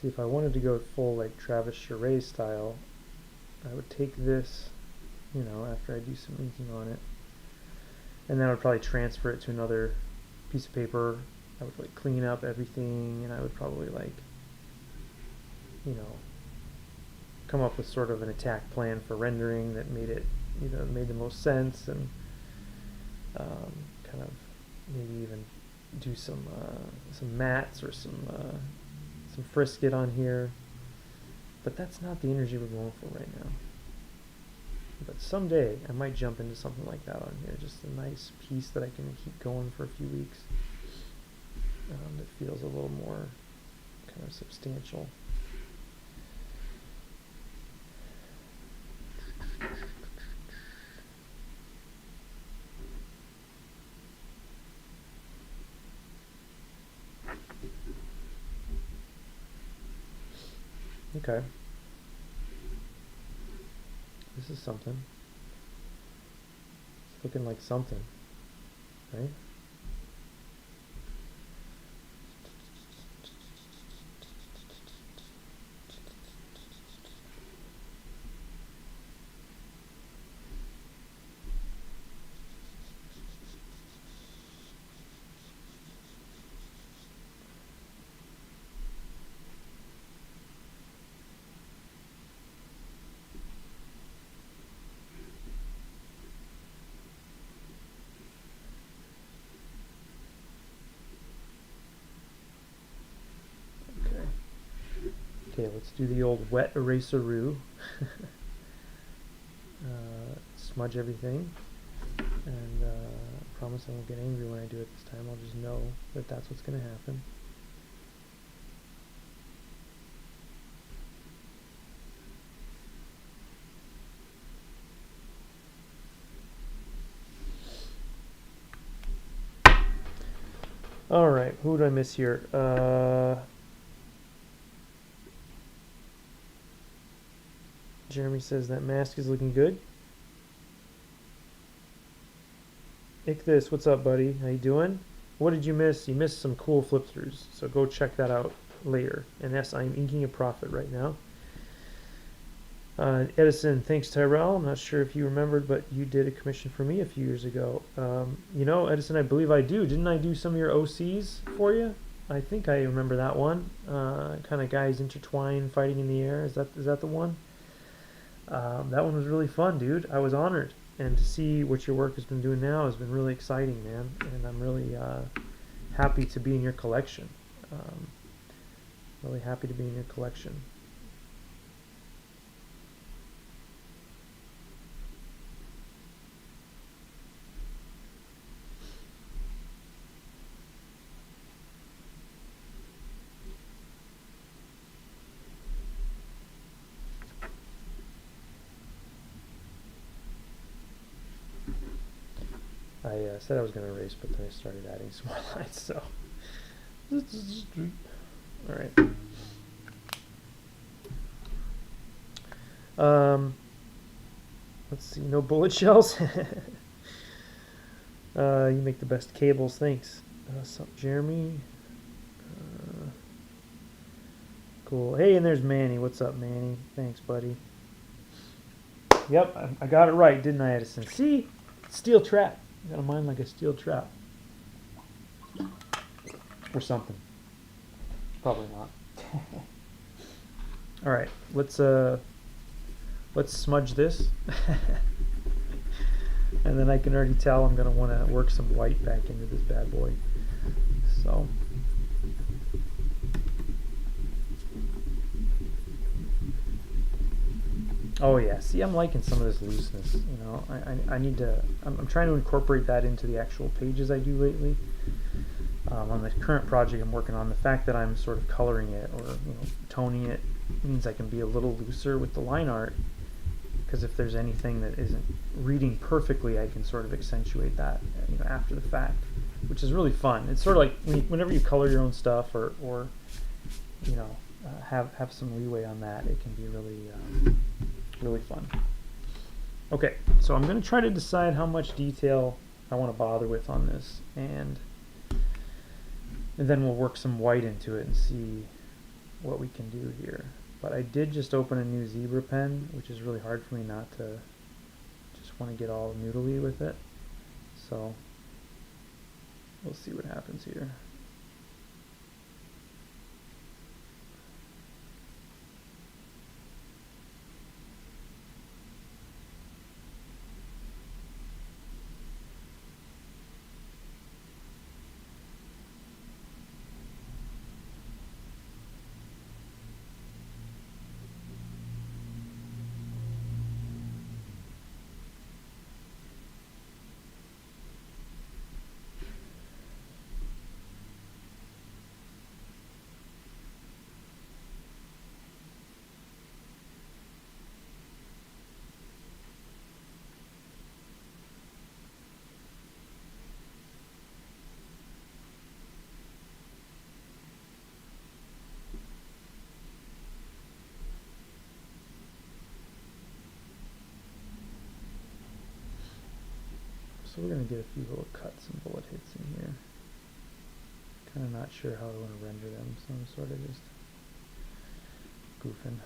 See, if I wanted to go full like Travis Charest style, I would take this, after I do some inking on it, and then I would probably transfer it to another piece of paper. I would like clean up everything, and I would probably come up with sort of an attack plan for rendering that made it, made the most sense, and kind of maybe even do some mats or some frisket on here. But that's not the energy we're going for right now. But someday I might jump into something like that on here, just a nice piece that I can keep going for a few weeks. That feels a little more kind of substantial. Okay. This is something. It's looking like something, right? Okay, let's do the old wet eraser-oo. Smudge everything, and I promise I won't get angry when I do it this time. I'll just know that that's what's going to happen. Alright, who did I miss here? Jeremy says that mask is looking good. Ichthus, what's up, buddy? How you doing? What did you miss? You missed some cool flip-throughs, so go check that out later. And yes, I'm inking a profit right now. Edison, thanks Tyrell. I'm not sure if you remembered, but you did a commission for me a few years ago. You know, Edison, I believe I do. Didn't I do some of your OCs for you? I think I remember that one. Kind of guys intertwined, fighting in the air. Is that the one? That one was really fun, dude. I was honored, and to see what your work has been doing now has been really exciting, man. And I'm really happy to be in your collection. Really happy to be in your collection. I said I was going to erase, but then I started adding some more lines, so. Alright. Let's see, no bullet shells? You make the best cables, thanks. Sup, Jeremy? Cool. Hey, and there's Manny. What's up, Manny? Thanks, buddy. Yep, I got it right, didn't I, Edison? See? Steel trap. Got a mind like a steel trap. Or something. Probably not. Alright, let's smudge this. And then I can already tell I'm gonna wanna work some white back into this bad boy. So oh yeah, see, I'm liking some of this looseness, you know. I need to, I'm trying to incorporate that into the actual pages I do lately. On the current project I'm working on, the fact that I'm sort of coloring it or, you know, toning it means I can be a little looser with the line art, because if there's anything that isn't reading perfectly, I can sort of accentuate that, you know, after the fact, which is really fun. It's sort of like whenever you color your own stuff or you know, have some leeway on that, it can be really really fun. Okay, so I'm going to try to decide how much detail I want to bother with on this, and then we'll work some white into it and see what we can do here. But I did just open a new zebra pen, which is really hard for me not to just want to get all noodly with it. So we'll see what happens here. So we're going to get a few little cuts and bullet hits in here. Kind of not sure how I want to render them, so I'm sort of just goofing.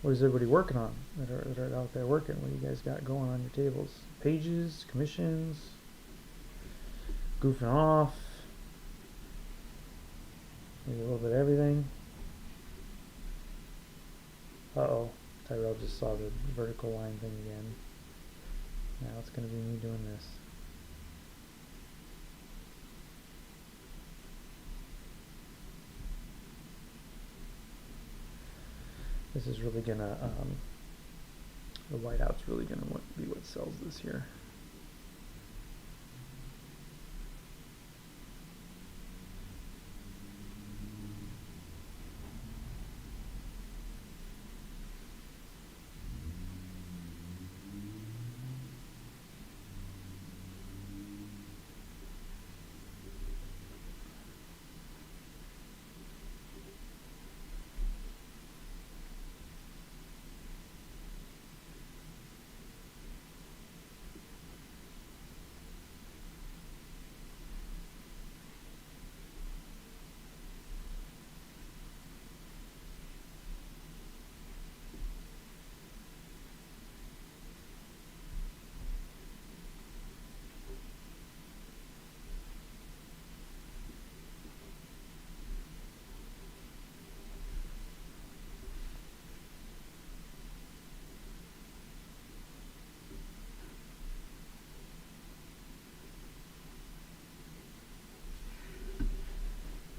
What is everybody working on that are out there working? What do you guys got going on your tables? Pages, commissions, goofing off, maybe a little bit of everything. Uh-oh, Tyrell just saw the vertical line thing again. Now it's going to be me doing this. This is really going to, the whiteout's really going to be what sells this here.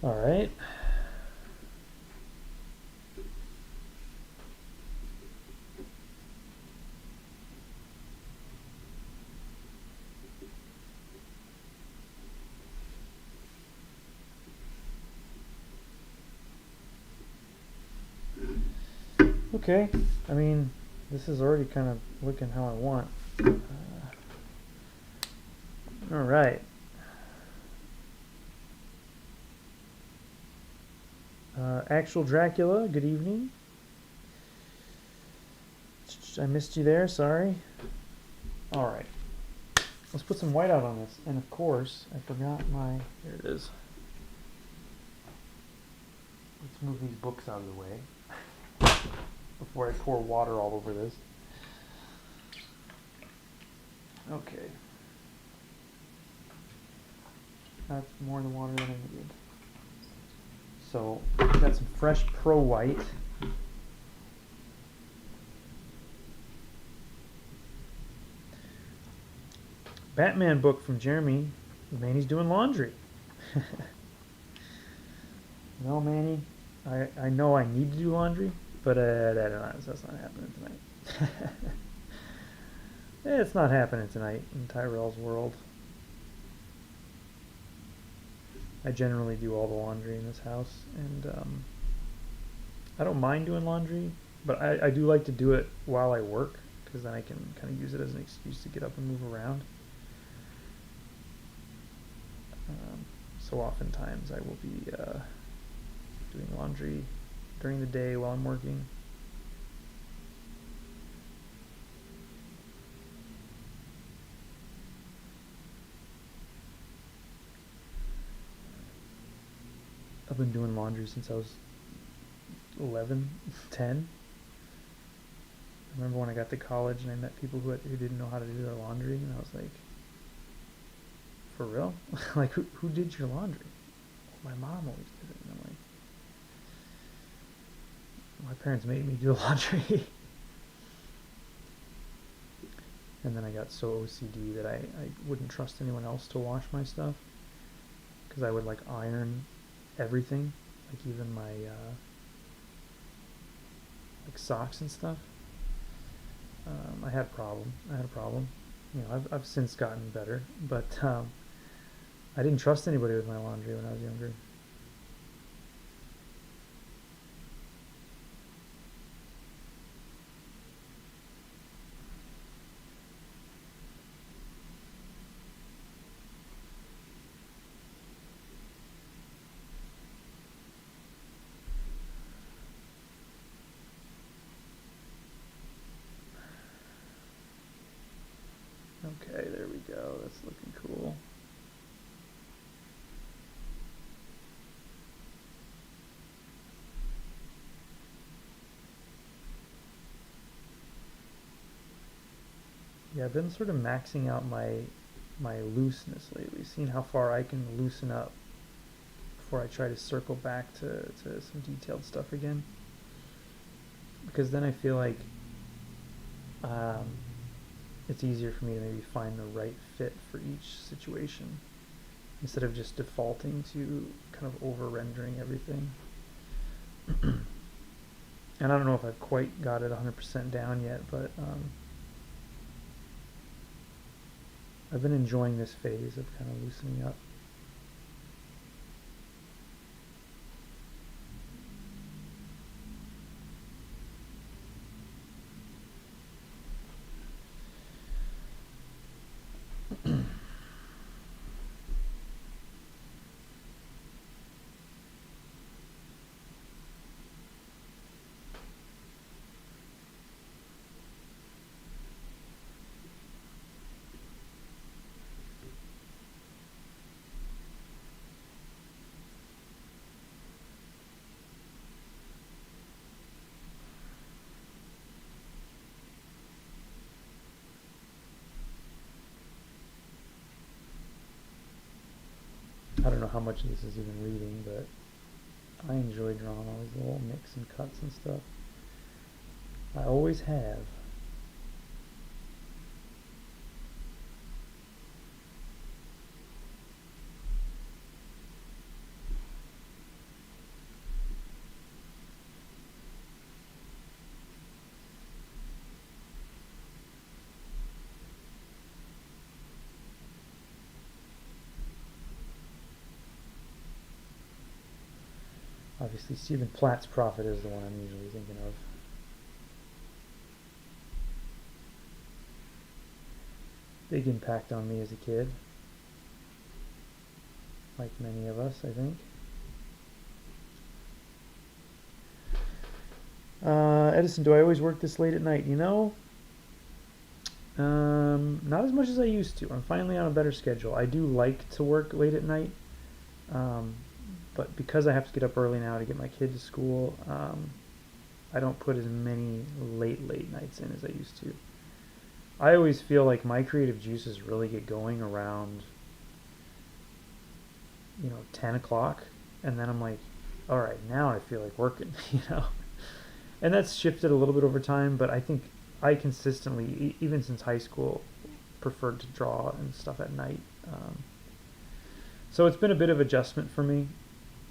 All right. Okay, I mean, this is already kind of looking how I want. All right. Actual Dracula, good evening. I missed you there, sorry. All right, let's put some white out on this. And of course, I forgot my, here it is. Let's move these books out of the way before I pour water all over this. Okay. That's more than water than I needed. So, I've got some fresh Pro White. Batman book from Jeremy. Manny's doing laundry. No, Manny, I know I need to do laundry, but that's not happening tonight. It's not happening tonight in Tyrell's world. I generally do all the laundry in this house, and I don't mind doing laundry, but I do like to do it while I work, because then I can kind of use it as an excuse to get up and move around. So oftentimes I will be doing laundry during the day while I'm working. I've been doing laundry since I was 11, 10. I remember when I got to college and I met people who didn't know how to do their laundry, and I was like, for real? Like, who did your laundry? My mom always did it. And I'm like, my parents made me do laundry. And then I got so OCD that I wouldn't trust anyone else to wash my stuff, because I would like iron everything, like even my like socks and stuff. I had a problem. You know, I've since gotten better, but I didn't trust anybody with my laundry when I was younger. Okay, there we go. That's looking cool. Yeah, I've been sort of maxing out my looseness lately, seeing how far I can loosen up before I try to circle back to some detailed stuff again. Because then I feel like um, it's easier for me to maybe find the right fit for each situation instead of just defaulting to kind of over rendering everything. And I don't know if I've quite got it 100% down yet, but I've been enjoying this phase of kind of loosening up. I don't know how much of this is even reading, but I enjoy drawing all these little nicks and cuts and stuff. I always have. Obviously, Stephen Platt's Prophet is the one I'm usually thinking of. Big impact on me as a kid. Like many of us, I think. Edison, do I always work this late at night? You know, not as much as I used to. I'm finally on a better schedule. I do like to work late at night. But because I have to get up early now to get my kid to school, I don't put as many late nights in as I used to. I always feel like my creative juices really get going around, 10 o'clock, and then I'm like, all right, now I feel like working, And that's shifted a little bit over time, but I think I consistently, even since high school, preferred to draw and stuff at night. So it's been a bit of adjustment for me,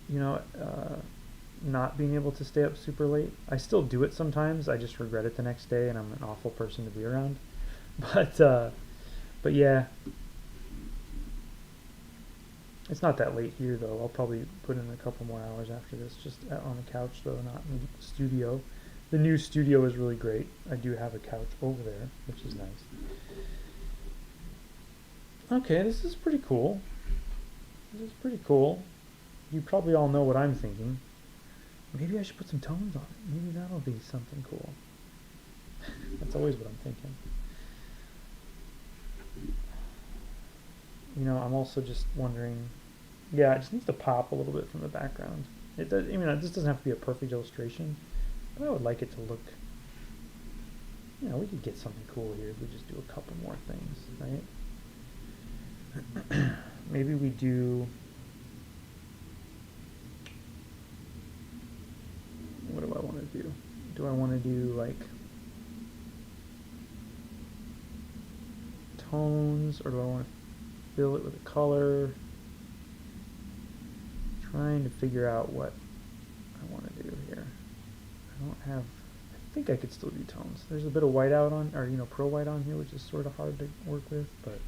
not being able to stay up super late. I still do it sometimes. I just regret it the next day, and I'm an awful person to be around. But yeah, it's not that late here though. I'll probably put in a couple more hours after this, just on the couch though, not in the studio. The new studio is really great. I do have a couch over there, which is nice. Okay, this is pretty cool. This is pretty cool. You probably all know what I'm thinking. Maybe I should put some tones on it. Maybe that'll be something cool. That's always what I'm thinking. I'm also just wondering, yeah, it just needs to pop a little bit from the background. It does, this doesn't have to be a perfect illustration, but I would like it to look, we could get something cool here if we just do a couple more things, right? Maybe we do, what do I want to do? Do I want to do like tones, or do I want to fill it with a color? Trying to figure out what I want to do here. I think I could still do tones. There's a bit of whiteout on, or pro white on here, which is sort of hard to work with, but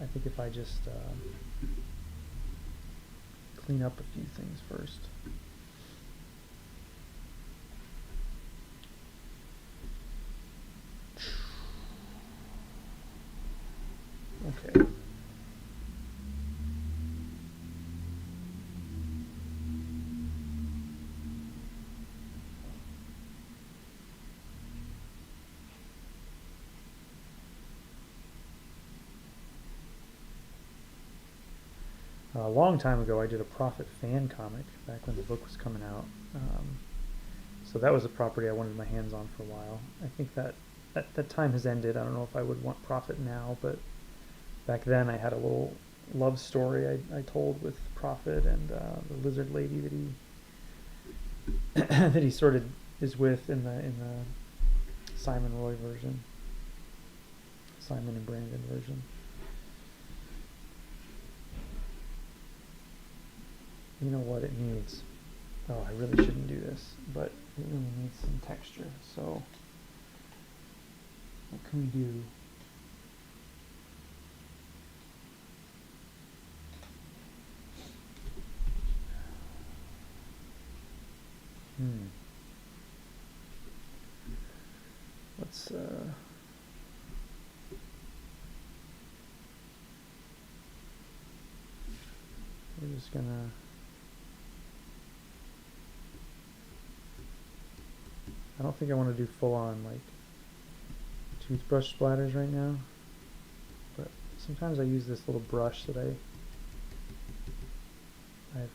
I think if I just clean up a few things first. Okay. A long time ago, I did a Prophet fan comic back when the book was coming out. So that was a property I wanted my hands on for a while. I think that time has ended. I don't know if I would want Prophet now, but back then I had a little love story I told with Prophet and the lizard lady that he that he sort of is with in the Simon Roy version, Simon and Brandon version. You know what it needs? Oh, I really shouldn't do this, but it really needs some texture. So what can we do? Let's we're just gonna I don't think I want to do full on like toothbrush splatters right now, but sometimes I use this little brush that I've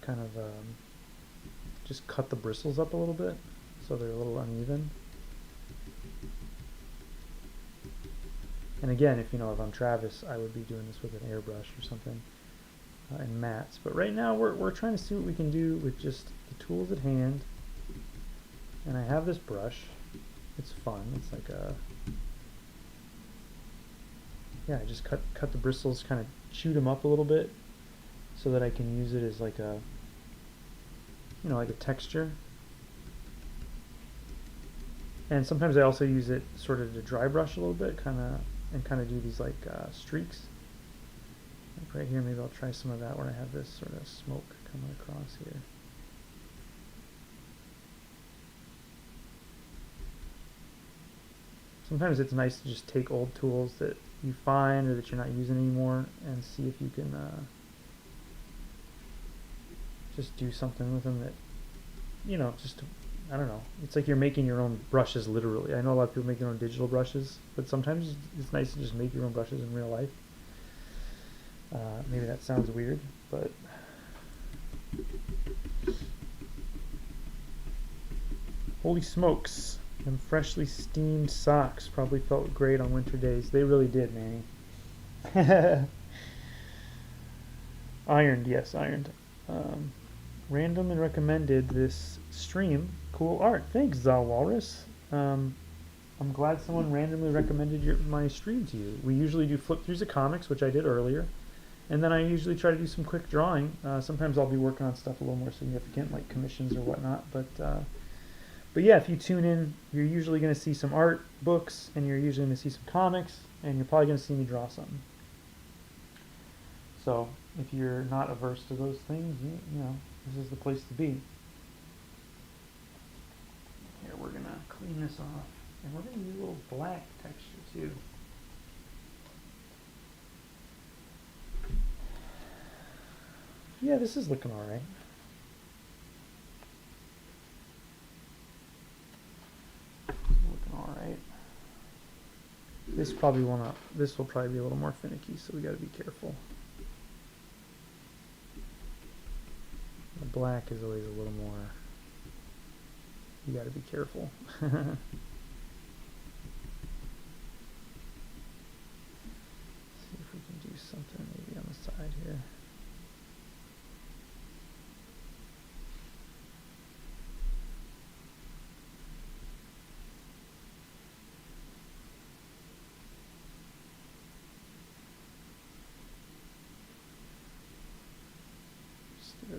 kind of just cut the bristles up a little bit so they're a little uneven. And again, if I'm Travis, I would be doing this with an airbrush or something and mats. But right now we're trying to see what we can do with just the tools at hand. And I have this brush. It's fun. It's like I just cut the bristles, kind of chewed them up a little bit so that I can use it as like a like a texture. And sometimes I also use it sort of to dry brush a little bit, kind of do these like streaks. Like right here, maybe I'll try some of that where I have this sort of smoke coming across here. Sometimes it's nice to just take old tools that you find or that you're not using anymore and see if you can just do something with them that, just, I don't know. It's like you're making your own brushes literally. I know a lot of people make their own digital brushes, but sometimes it's nice to just make your own brushes in real life. Maybe that sounds weird, but holy smokes. Them freshly steamed socks probably felt great on winter days. They really did, Manny. Ironed, yes, ironed. Random and recommended this stream. Cool art. Thanks, Zal Walrus. I'm glad someone randomly recommended my stream to you. We usually do flip-throughs of comics, which I did earlier. And then I usually try to do some quick drawing. Sometimes I'll be working on stuff a little more significant, like commissions or whatnot. But yeah, if you tune in, you're usually going to see some art books, and you're usually going to see some comics, and you're probably going to see me draw something. So if you're not averse to those things, this is the place to be. Here, we're going to clean this off, and we're going to use a little black texture too. Yeah, this is looking all right. This will probably be a little more finicky, so we got to be careful. The black is always a little more, you got to be careful. See if we can do something maybe on the side here.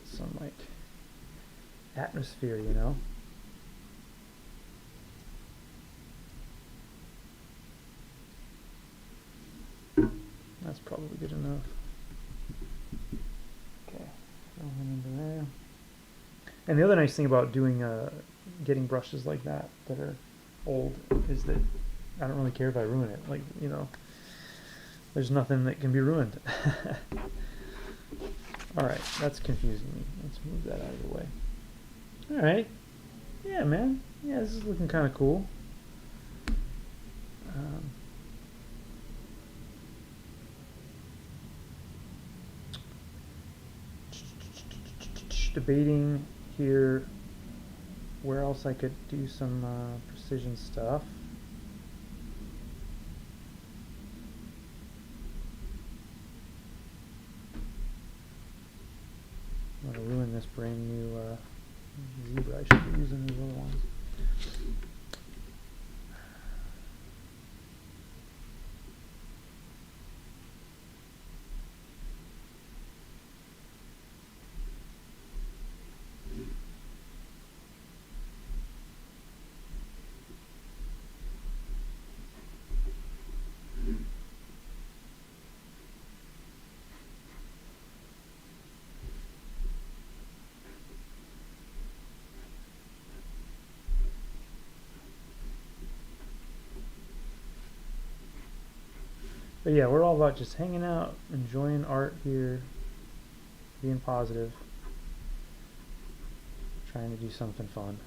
Some like atmosphere, That's probably good enough. Okay, throw him into there. And the other nice thing about doing getting brushes like that are old is that I don't really care if I ruin it. Like, there's nothing that can be ruined. Alright, that's confusing me. Let's move that out of the way. Alright. Yeah, man. Yeah, this is looking kind of cool. Debating here where else I could do some precision stuff. I'm gonna ruin this brand new zebra. I should be using these other ones. But yeah, we're all about just hanging out, enjoying art here, being positive, trying to do something fun.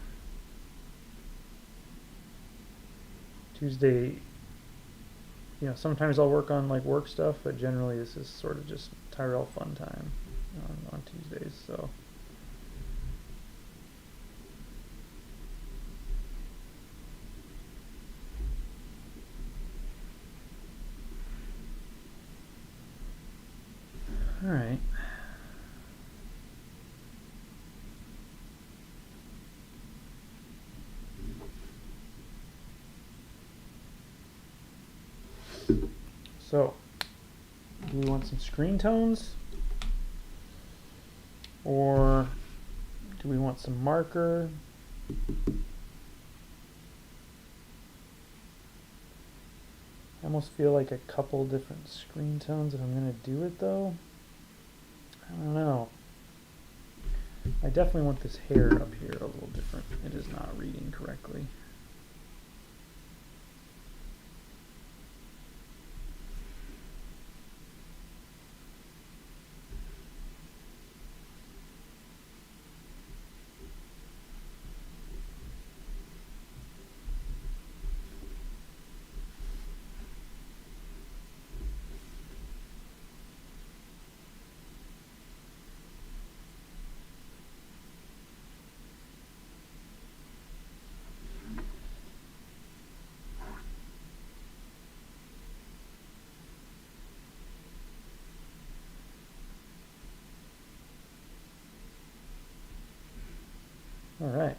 Tuesday, you know, sometimes I'll work on like work stuff, but generally this is sort of just Tyrell fun time on Tuesdays, so. All right. So, do we want some screen tones? Or do we want some marker? I almost feel like a couple different screen tones if I'm going to do it though. I don't know. I definitely want this hair up here a little different. It is not reading correctly. All right.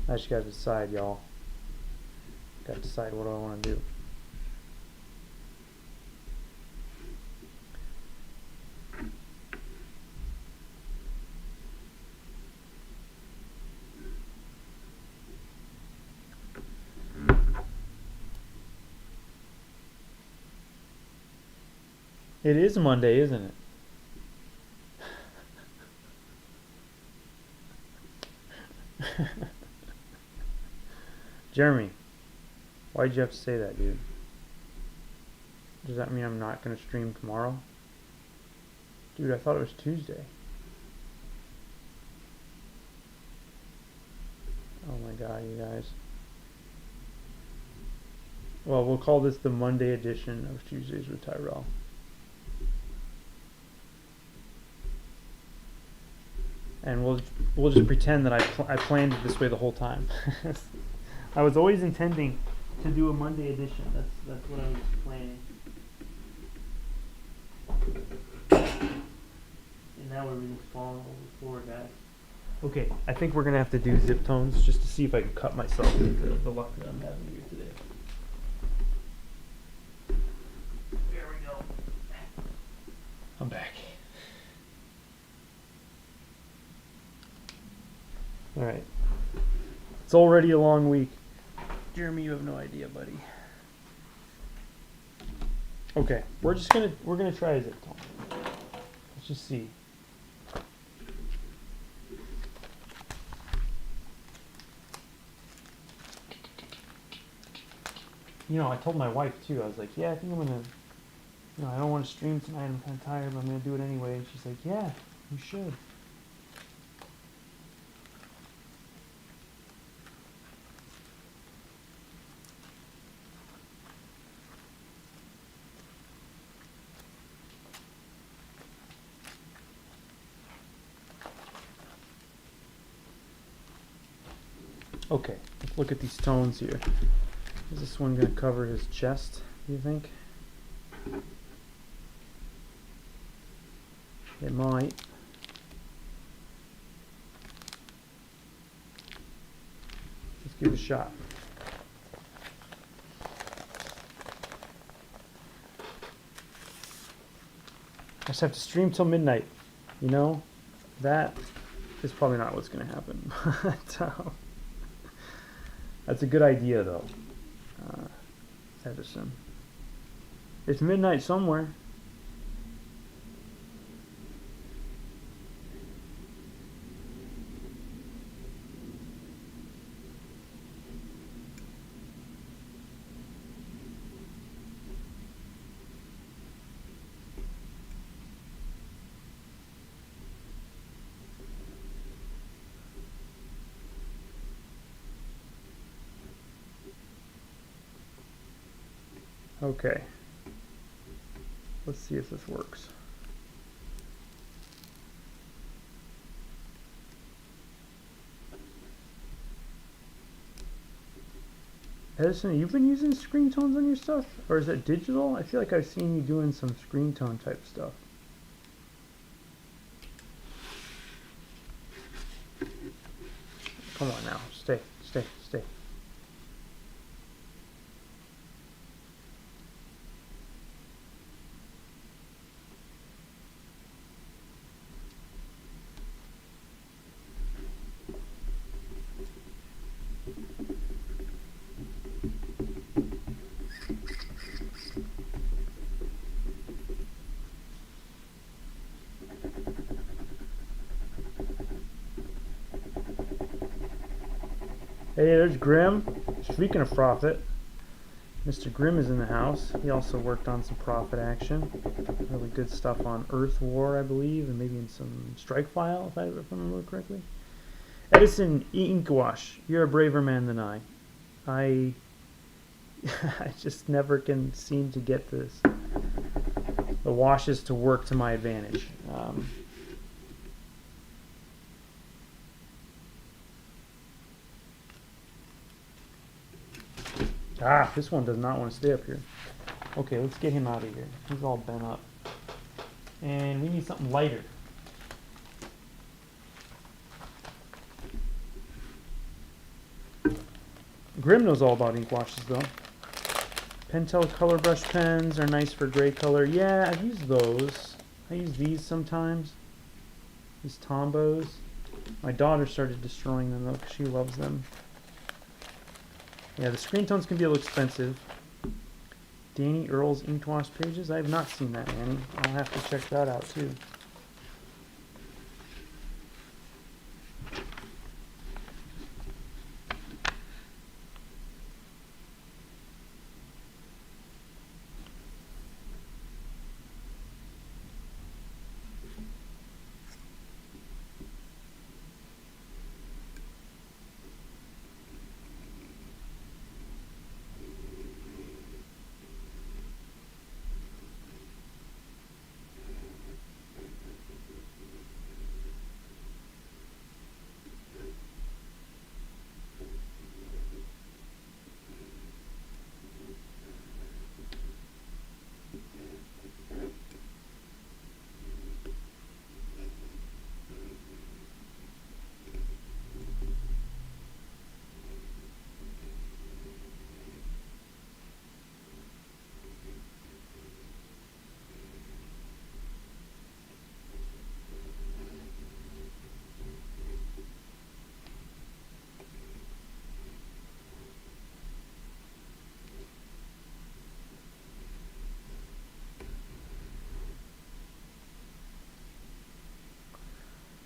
I just gotta decide, y'all. Gotta decide what I want to do. It is Monday, isn't it? Jeremy, why'd you have to say that, dude? Does that mean I'm not going to stream tomorrow? Dude, I thought it was Tuesday. Oh my god, you guys. Well, we'll call this the Monday edition of Tuesdays with Tyrell. And we'll just pretend that I planned it this way the whole time. I was always intending to do a Monday edition. That's what I was planning. And now everything's falling over the floor, guys. Okay, I think we're gonna have to do zip tones just to see if I can cut myself into the luck that I'm having here today. There we go. I'm back. All right. It's already a long week. Jeremy, you have no idea, buddy. Okay, we're gonna try a zip tone. Let's just see. You know, I told my wife too. I was like, yeah, I think I'm gonna. You know, I don't want to stream tonight. I'm kind of tired, but I'm gonna do it anyway. And she's like, yeah, you should. Okay, let's look at these tones here. Is this one going to cover his chest, do you think? It might. Let's give it a shot. I just have to stream till midnight. You know, that is probably not what's going to happen. That's a good idea, though. Edison. It's midnight somewhere. Okay. Let's see if this works. Edison, you've been using screen tones on your stuff? Or is it digital? I feel like I've seen you doing some screen tone type stuff. Come on now. Stay, stay, stay. Hey, there's Grim. Speaking of profit, Mr. Grimm is in the house. He also worked on some profit action. Really good stuff on Earth War, I believe, and maybe in some Strike File, if I remember correctly. Edison Inkwash, you're a braver man than I. I just never can seem to get the washes to work to my advantage. This one does not want to stay up here. Okay, let's get him out of here. He's all bent up. And we need something lighter. Grim knows all about ink washes, though. Pentel color brush pens are nice for gray color. Yeah, I've used those. I use these sometimes. These Tombos. My daughter started destroying them, though, because she loves them. Yeah, the screen tones can be a little expensive. Danny Earl's inked wash pages. I have not seen that, Annie. I'll have to check that out, too.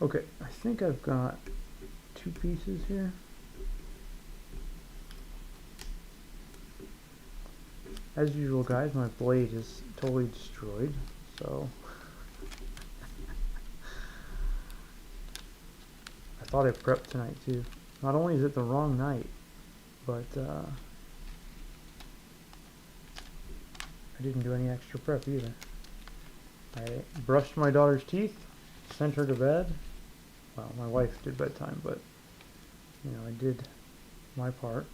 Okay, I think I've got 2 pieces here. As usual, guys, my blade is totally destroyed, so I thought I prepped tonight too. Not only is it the wrong night, but I didn't do any extra prep either. I brushed my daughter's teeth, sent her to bed. Well, my wife did bedtime, but you know, I did my part.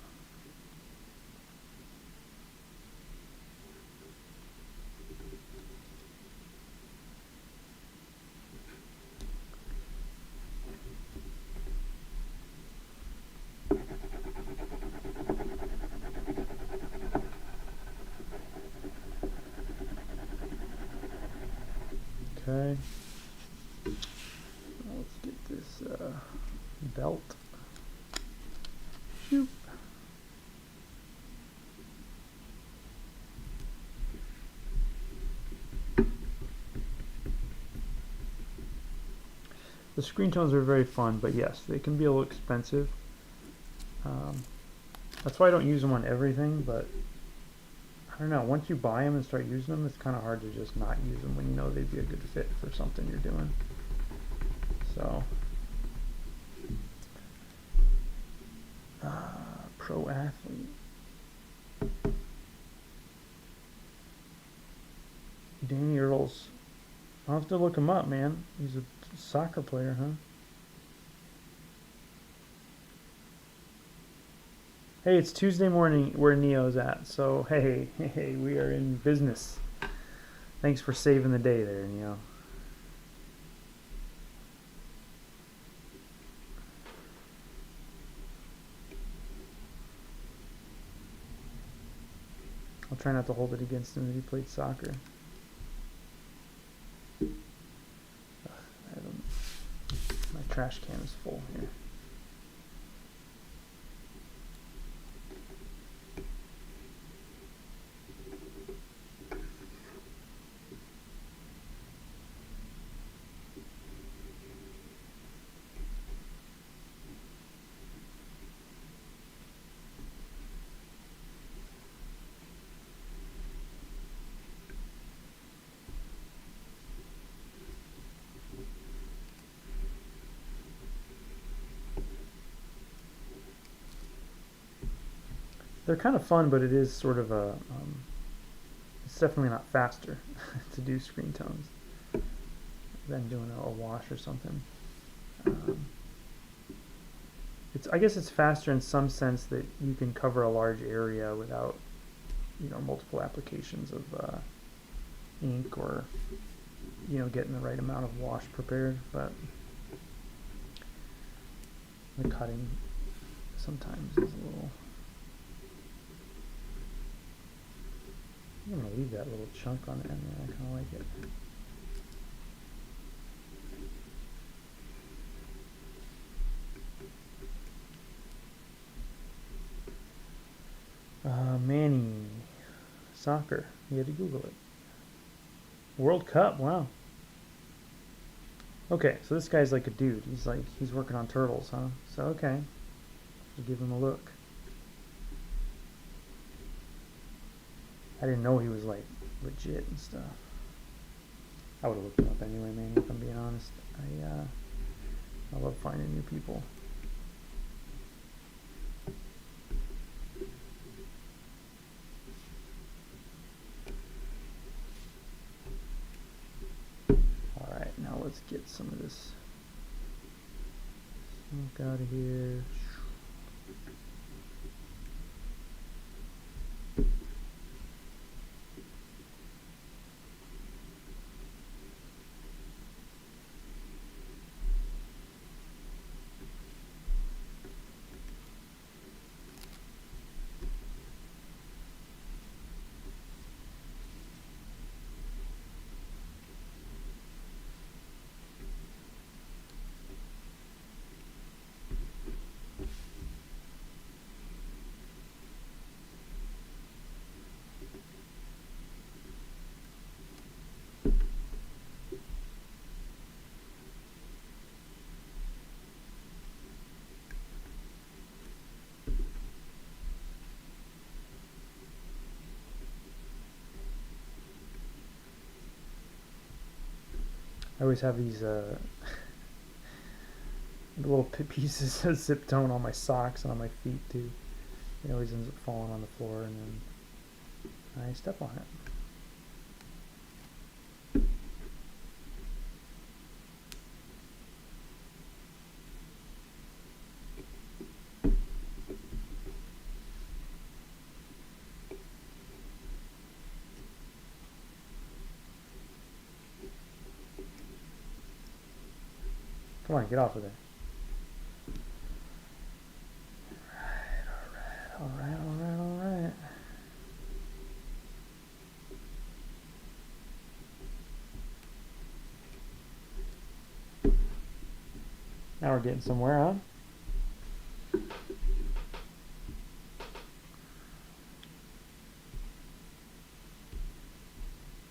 Okay. Let's get this belt. Shoot. The screen tones are very fun, but yes, they can be a little expensive. That's why I don't use them on everything, but I don't know, once you buy them and start using them, it's kind of hard to just not use them when you know they'd be a good fit for something you're doing. So, pro athlete. Danny Earls. I'll have to look him up, man. He's a soccer player, huh? Hey, it's Tuesday morning where Neo's at, so hey, we are in business. Thanks for saving the day there, Neo. I'll try not to hold it against him if he played soccer. My trash can is full here. They're kind of fun, but it is sort of a, it's definitely not faster to do screen tones than doing a wash or something. I guess it's faster in some sense that you can cover a large area without, multiple applications of ink or, getting the right amount of wash prepared, but the cutting sometimes is a little... I'm going to leave that little chunk on the end there. I kind of like it. Manny. Soccer. You had to Google it. World Cup. Wow. Okay, so this guy's like a dude. He's working on turtles, huh? So, okay. We'll give him a look. I didn't know he was like legit and stuff. I would have looked him up anyway, man, if I'm being honest. I love finding new people. Alright, now let's get some of this smoke out of here. I always have these little pieces of zip tone on my socks and on my feet too. It always ends up falling on the floor and then I step on it. Come on, get off of there. Alright. Now we're getting somewhere, huh?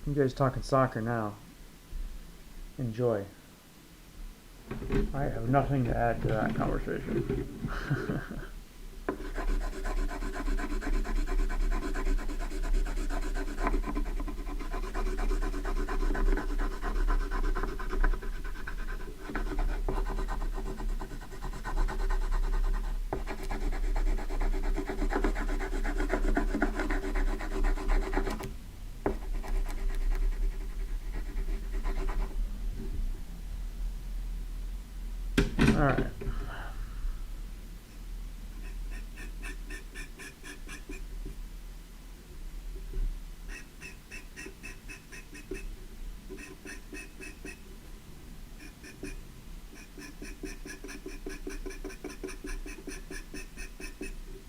You guys talking soccer now. Enjoy. I have nothing to add to that conversation. Alright.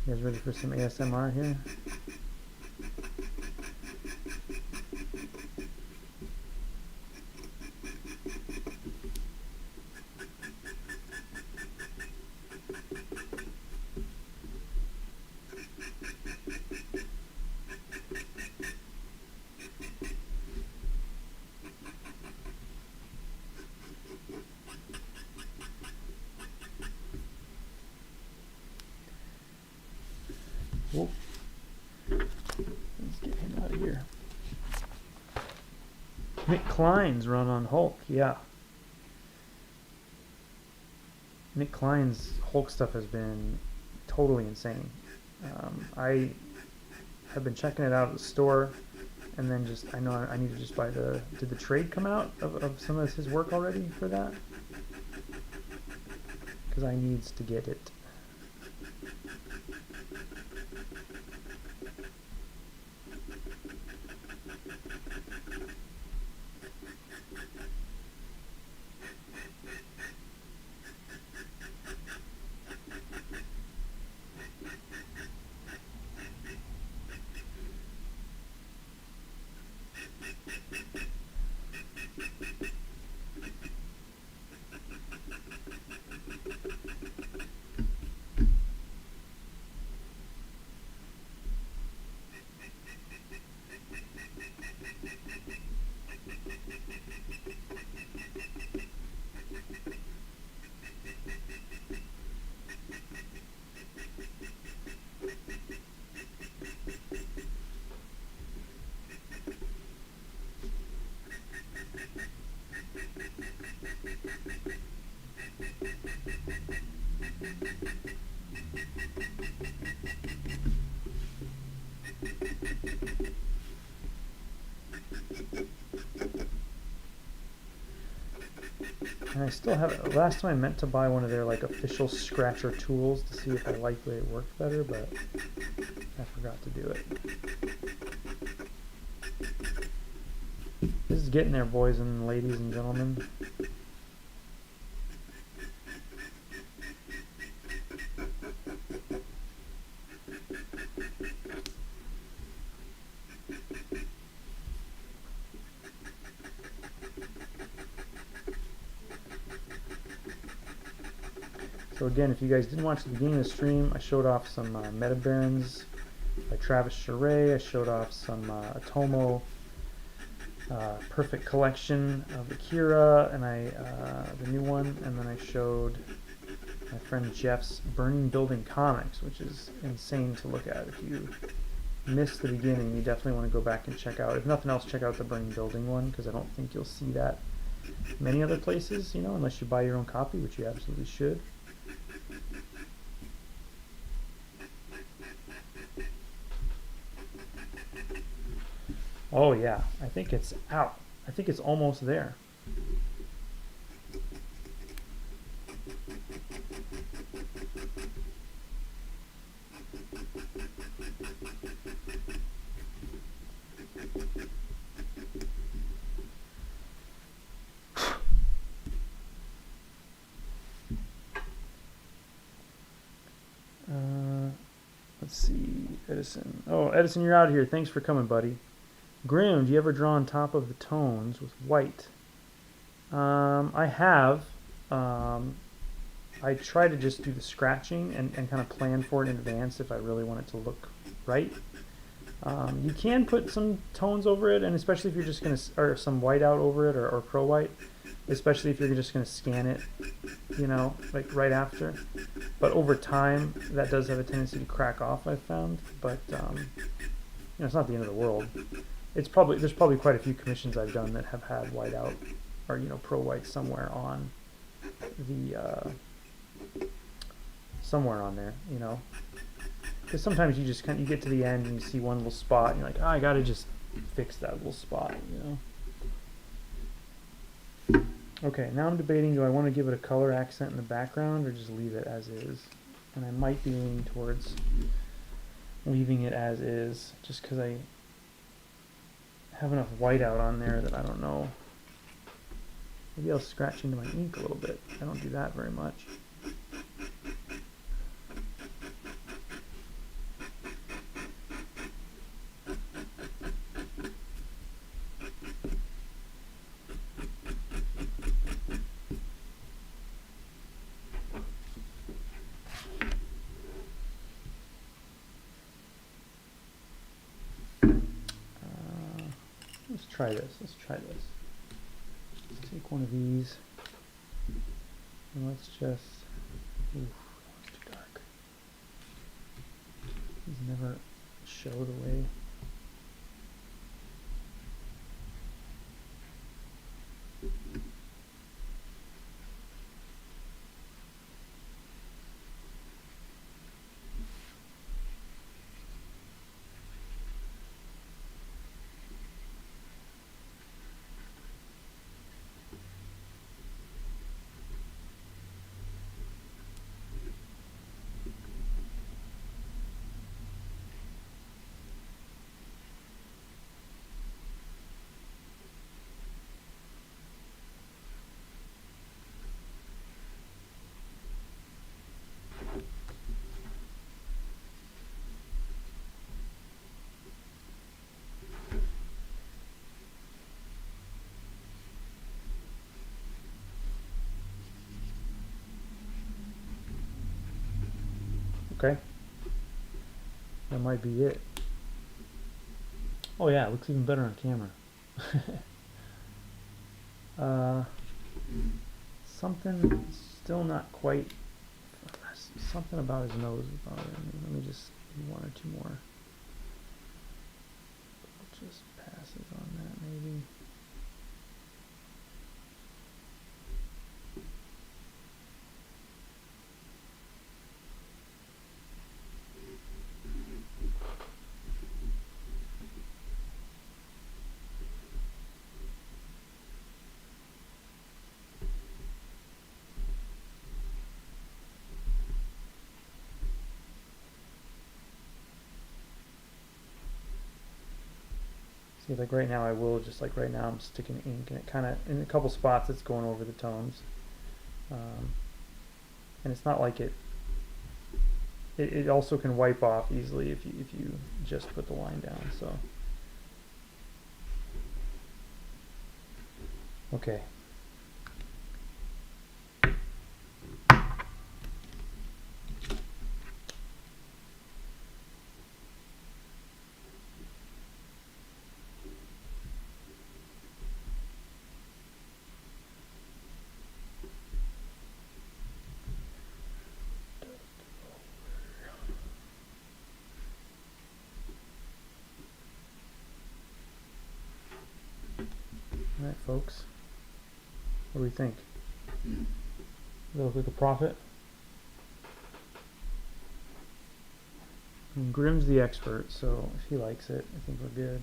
You guys ready for some ASMR here? Whoa. Let's get him out of here. Nick Klein's run on Hulk, yeah. Nick Klein's Hulk stuff has been totally insane. I have been checking it out at the store, and then just, I know I need to just buy did the trade come out of some of his work already for that? Because I needs to get it. And I still have, last time I meant to buy one of their like official scratcher tools to see if I liked the way it worked better, but I forgot to do it. This is getting there, boys and ladies and gentlemen. So again, if you guys didn't watch the beginning of the stream, I showed off some Metabarons by Travis Charest. I showed off some Atomo Perfect Collection of AKIRA, and the new one, and then I showed my friend Jeff's Burning Building Comics, which is insane to look at. If you missed the beginning, you definitely want to go back and check out. If nothing else, check out the Burning Building one, because I don't think you'll see that many other places, you know, unless you buy your own copy, which you absolutely should. Oh yeah, I think it's out. I think it's almost there. Let's see, Edison. Oh, Edison, you're out here. Thanks for coming, buddy. Grim, do you ever draw on top of the tones with white? I have. I try to just do the scratching and kind of plan for it in advance if I really want it to look right. You can put some tones over it, and especially if you're just going to, or some white out over it, or pro white, especially if you're just going to scan it, you know, like right after. But over time, that does have a tendency to crack off, I've found. But, you know, it's not the end of the world. There's probably quite a few commissions I've done that have had white out, or, you know, pro white somewhere on the, somewhere on there, you know. Because sometimes you just you get to the end and you see one little spot and you're like, oh, I gotta just fix that little spot, you know. Okay, now I'm debating, do I want to give it a color accent in the background or just leave it as is? And I might be leaning towards leaving it as is, just because I have enough whiteout on there that I don't know. Maybe I'll scratch into my ink a little bit. I don't do that very much. Let's try this. Let's take one of these. And let's just... Ooh, that's too dark. These never show the way. Okay. That might be it. Oh yeah, it looks even better on camera. Something still not quite. Something about his nose is bothering me. Let me just do one or two more. Just passes on that maybe. See, like right now I will just like right now I'm sticking ink and it kind of in a couple spots it's going over the tones, and it's not like it also can wipe off easily if you just put the line down. So okay. Alright folks, what do we think? Does that look like a profit? I mean, Grim's the expert, so if he likes it, I think we're good.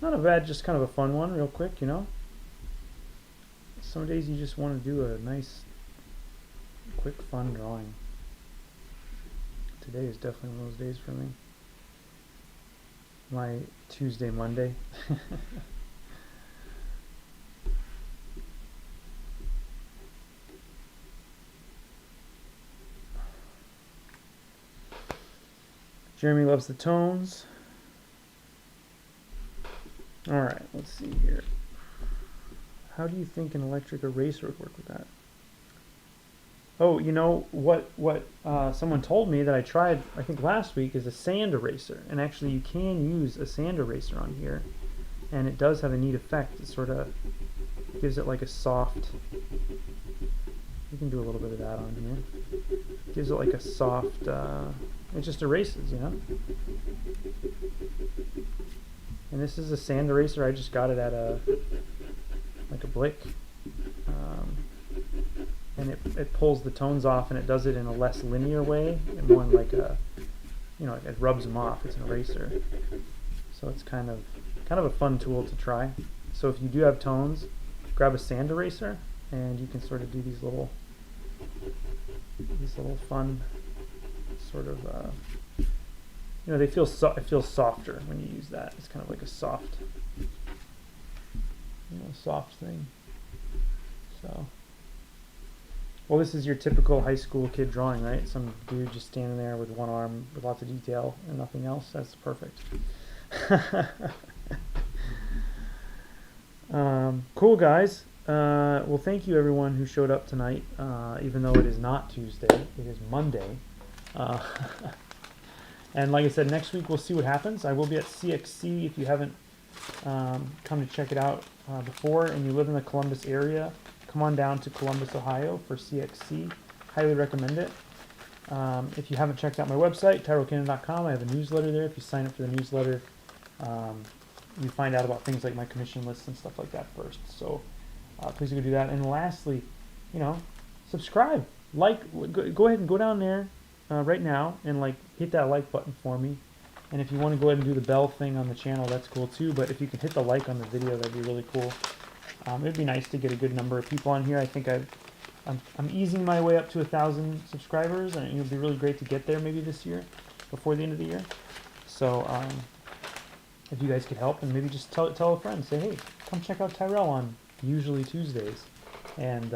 Not a bad, just kind of a fun one, real quick, you know? Some days you just want to do a nice, quick, fun drawing. Today is definitely one of those days for me. My Tuesday, Monday. Jeremy loves the tones. All right, let's see here. How do you think an electric eraser would work with that? Oh, you know what someone told me that I tried, I think last week, is a sand eraser. And actually you can use a sand eraser on here. And it does have a neat effect. It sort of gives it like a soft, you can do a little bit of that on here. Gives it like a soft, it just erases, you know? And this is a sand eraser. I just got it at like a Blick. And it pulls the tones off, and it does it in a less linear way, and more in like a, you know, it rubs them off. It's an eraser. So it's kind of a fun tool to try. So if you do have tones, grab a sand eraser, and you can sort of do these little fun sort of, you know, it feels softer when you use that. It's kind of like a soft, you know, soft thing. So, well, this is your typical high school kid drawing, right? Some dude just standing there with one arm with lots of detail and nothing else. That's perfect. Cool, guys. Well, thank you everyone who showed up tonight, even though it is not Tuesday, it is Monday. And like I said, next week we'll see what happens. I will be at CXC. If you haven't come to check it out before and you live in the Columbus area, come on down to Columbus, Ohio for CXC. Highly recommend it. If you haven't checked out my website, tyrellcannon.com, I have a newsletter there. If you sign up for the newsletter, you find out about things like my commission lists and stuff like that first. So please go do that. And lastly, you know, subscribe, like, go ahead and go down there right now and like hit that like button for me. And if you want to go ahead and do the bell thing on the channel, that's cool too. But if you can hit the like on the video, that'd be really cool. It'd be nice to get a good number of people on here. I think I'm easing my way up to 1,000 subscribers, and it would be really great to get there maybe this year, before the end of the year. So if you guys could help, and maybe just tell a friend, say, hey, come check out Tyrell on usually Tuesdays, and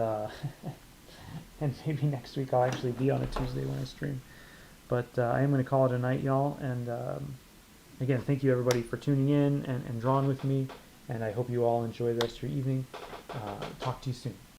and maybe next week I'll actually be on a Tuesday when I stream. But I am going to call it a night, y'all. And again, thank you everybody for tuning in and drawing with me. And I hope you all enjoy the rest of your evening. Talk to you soon.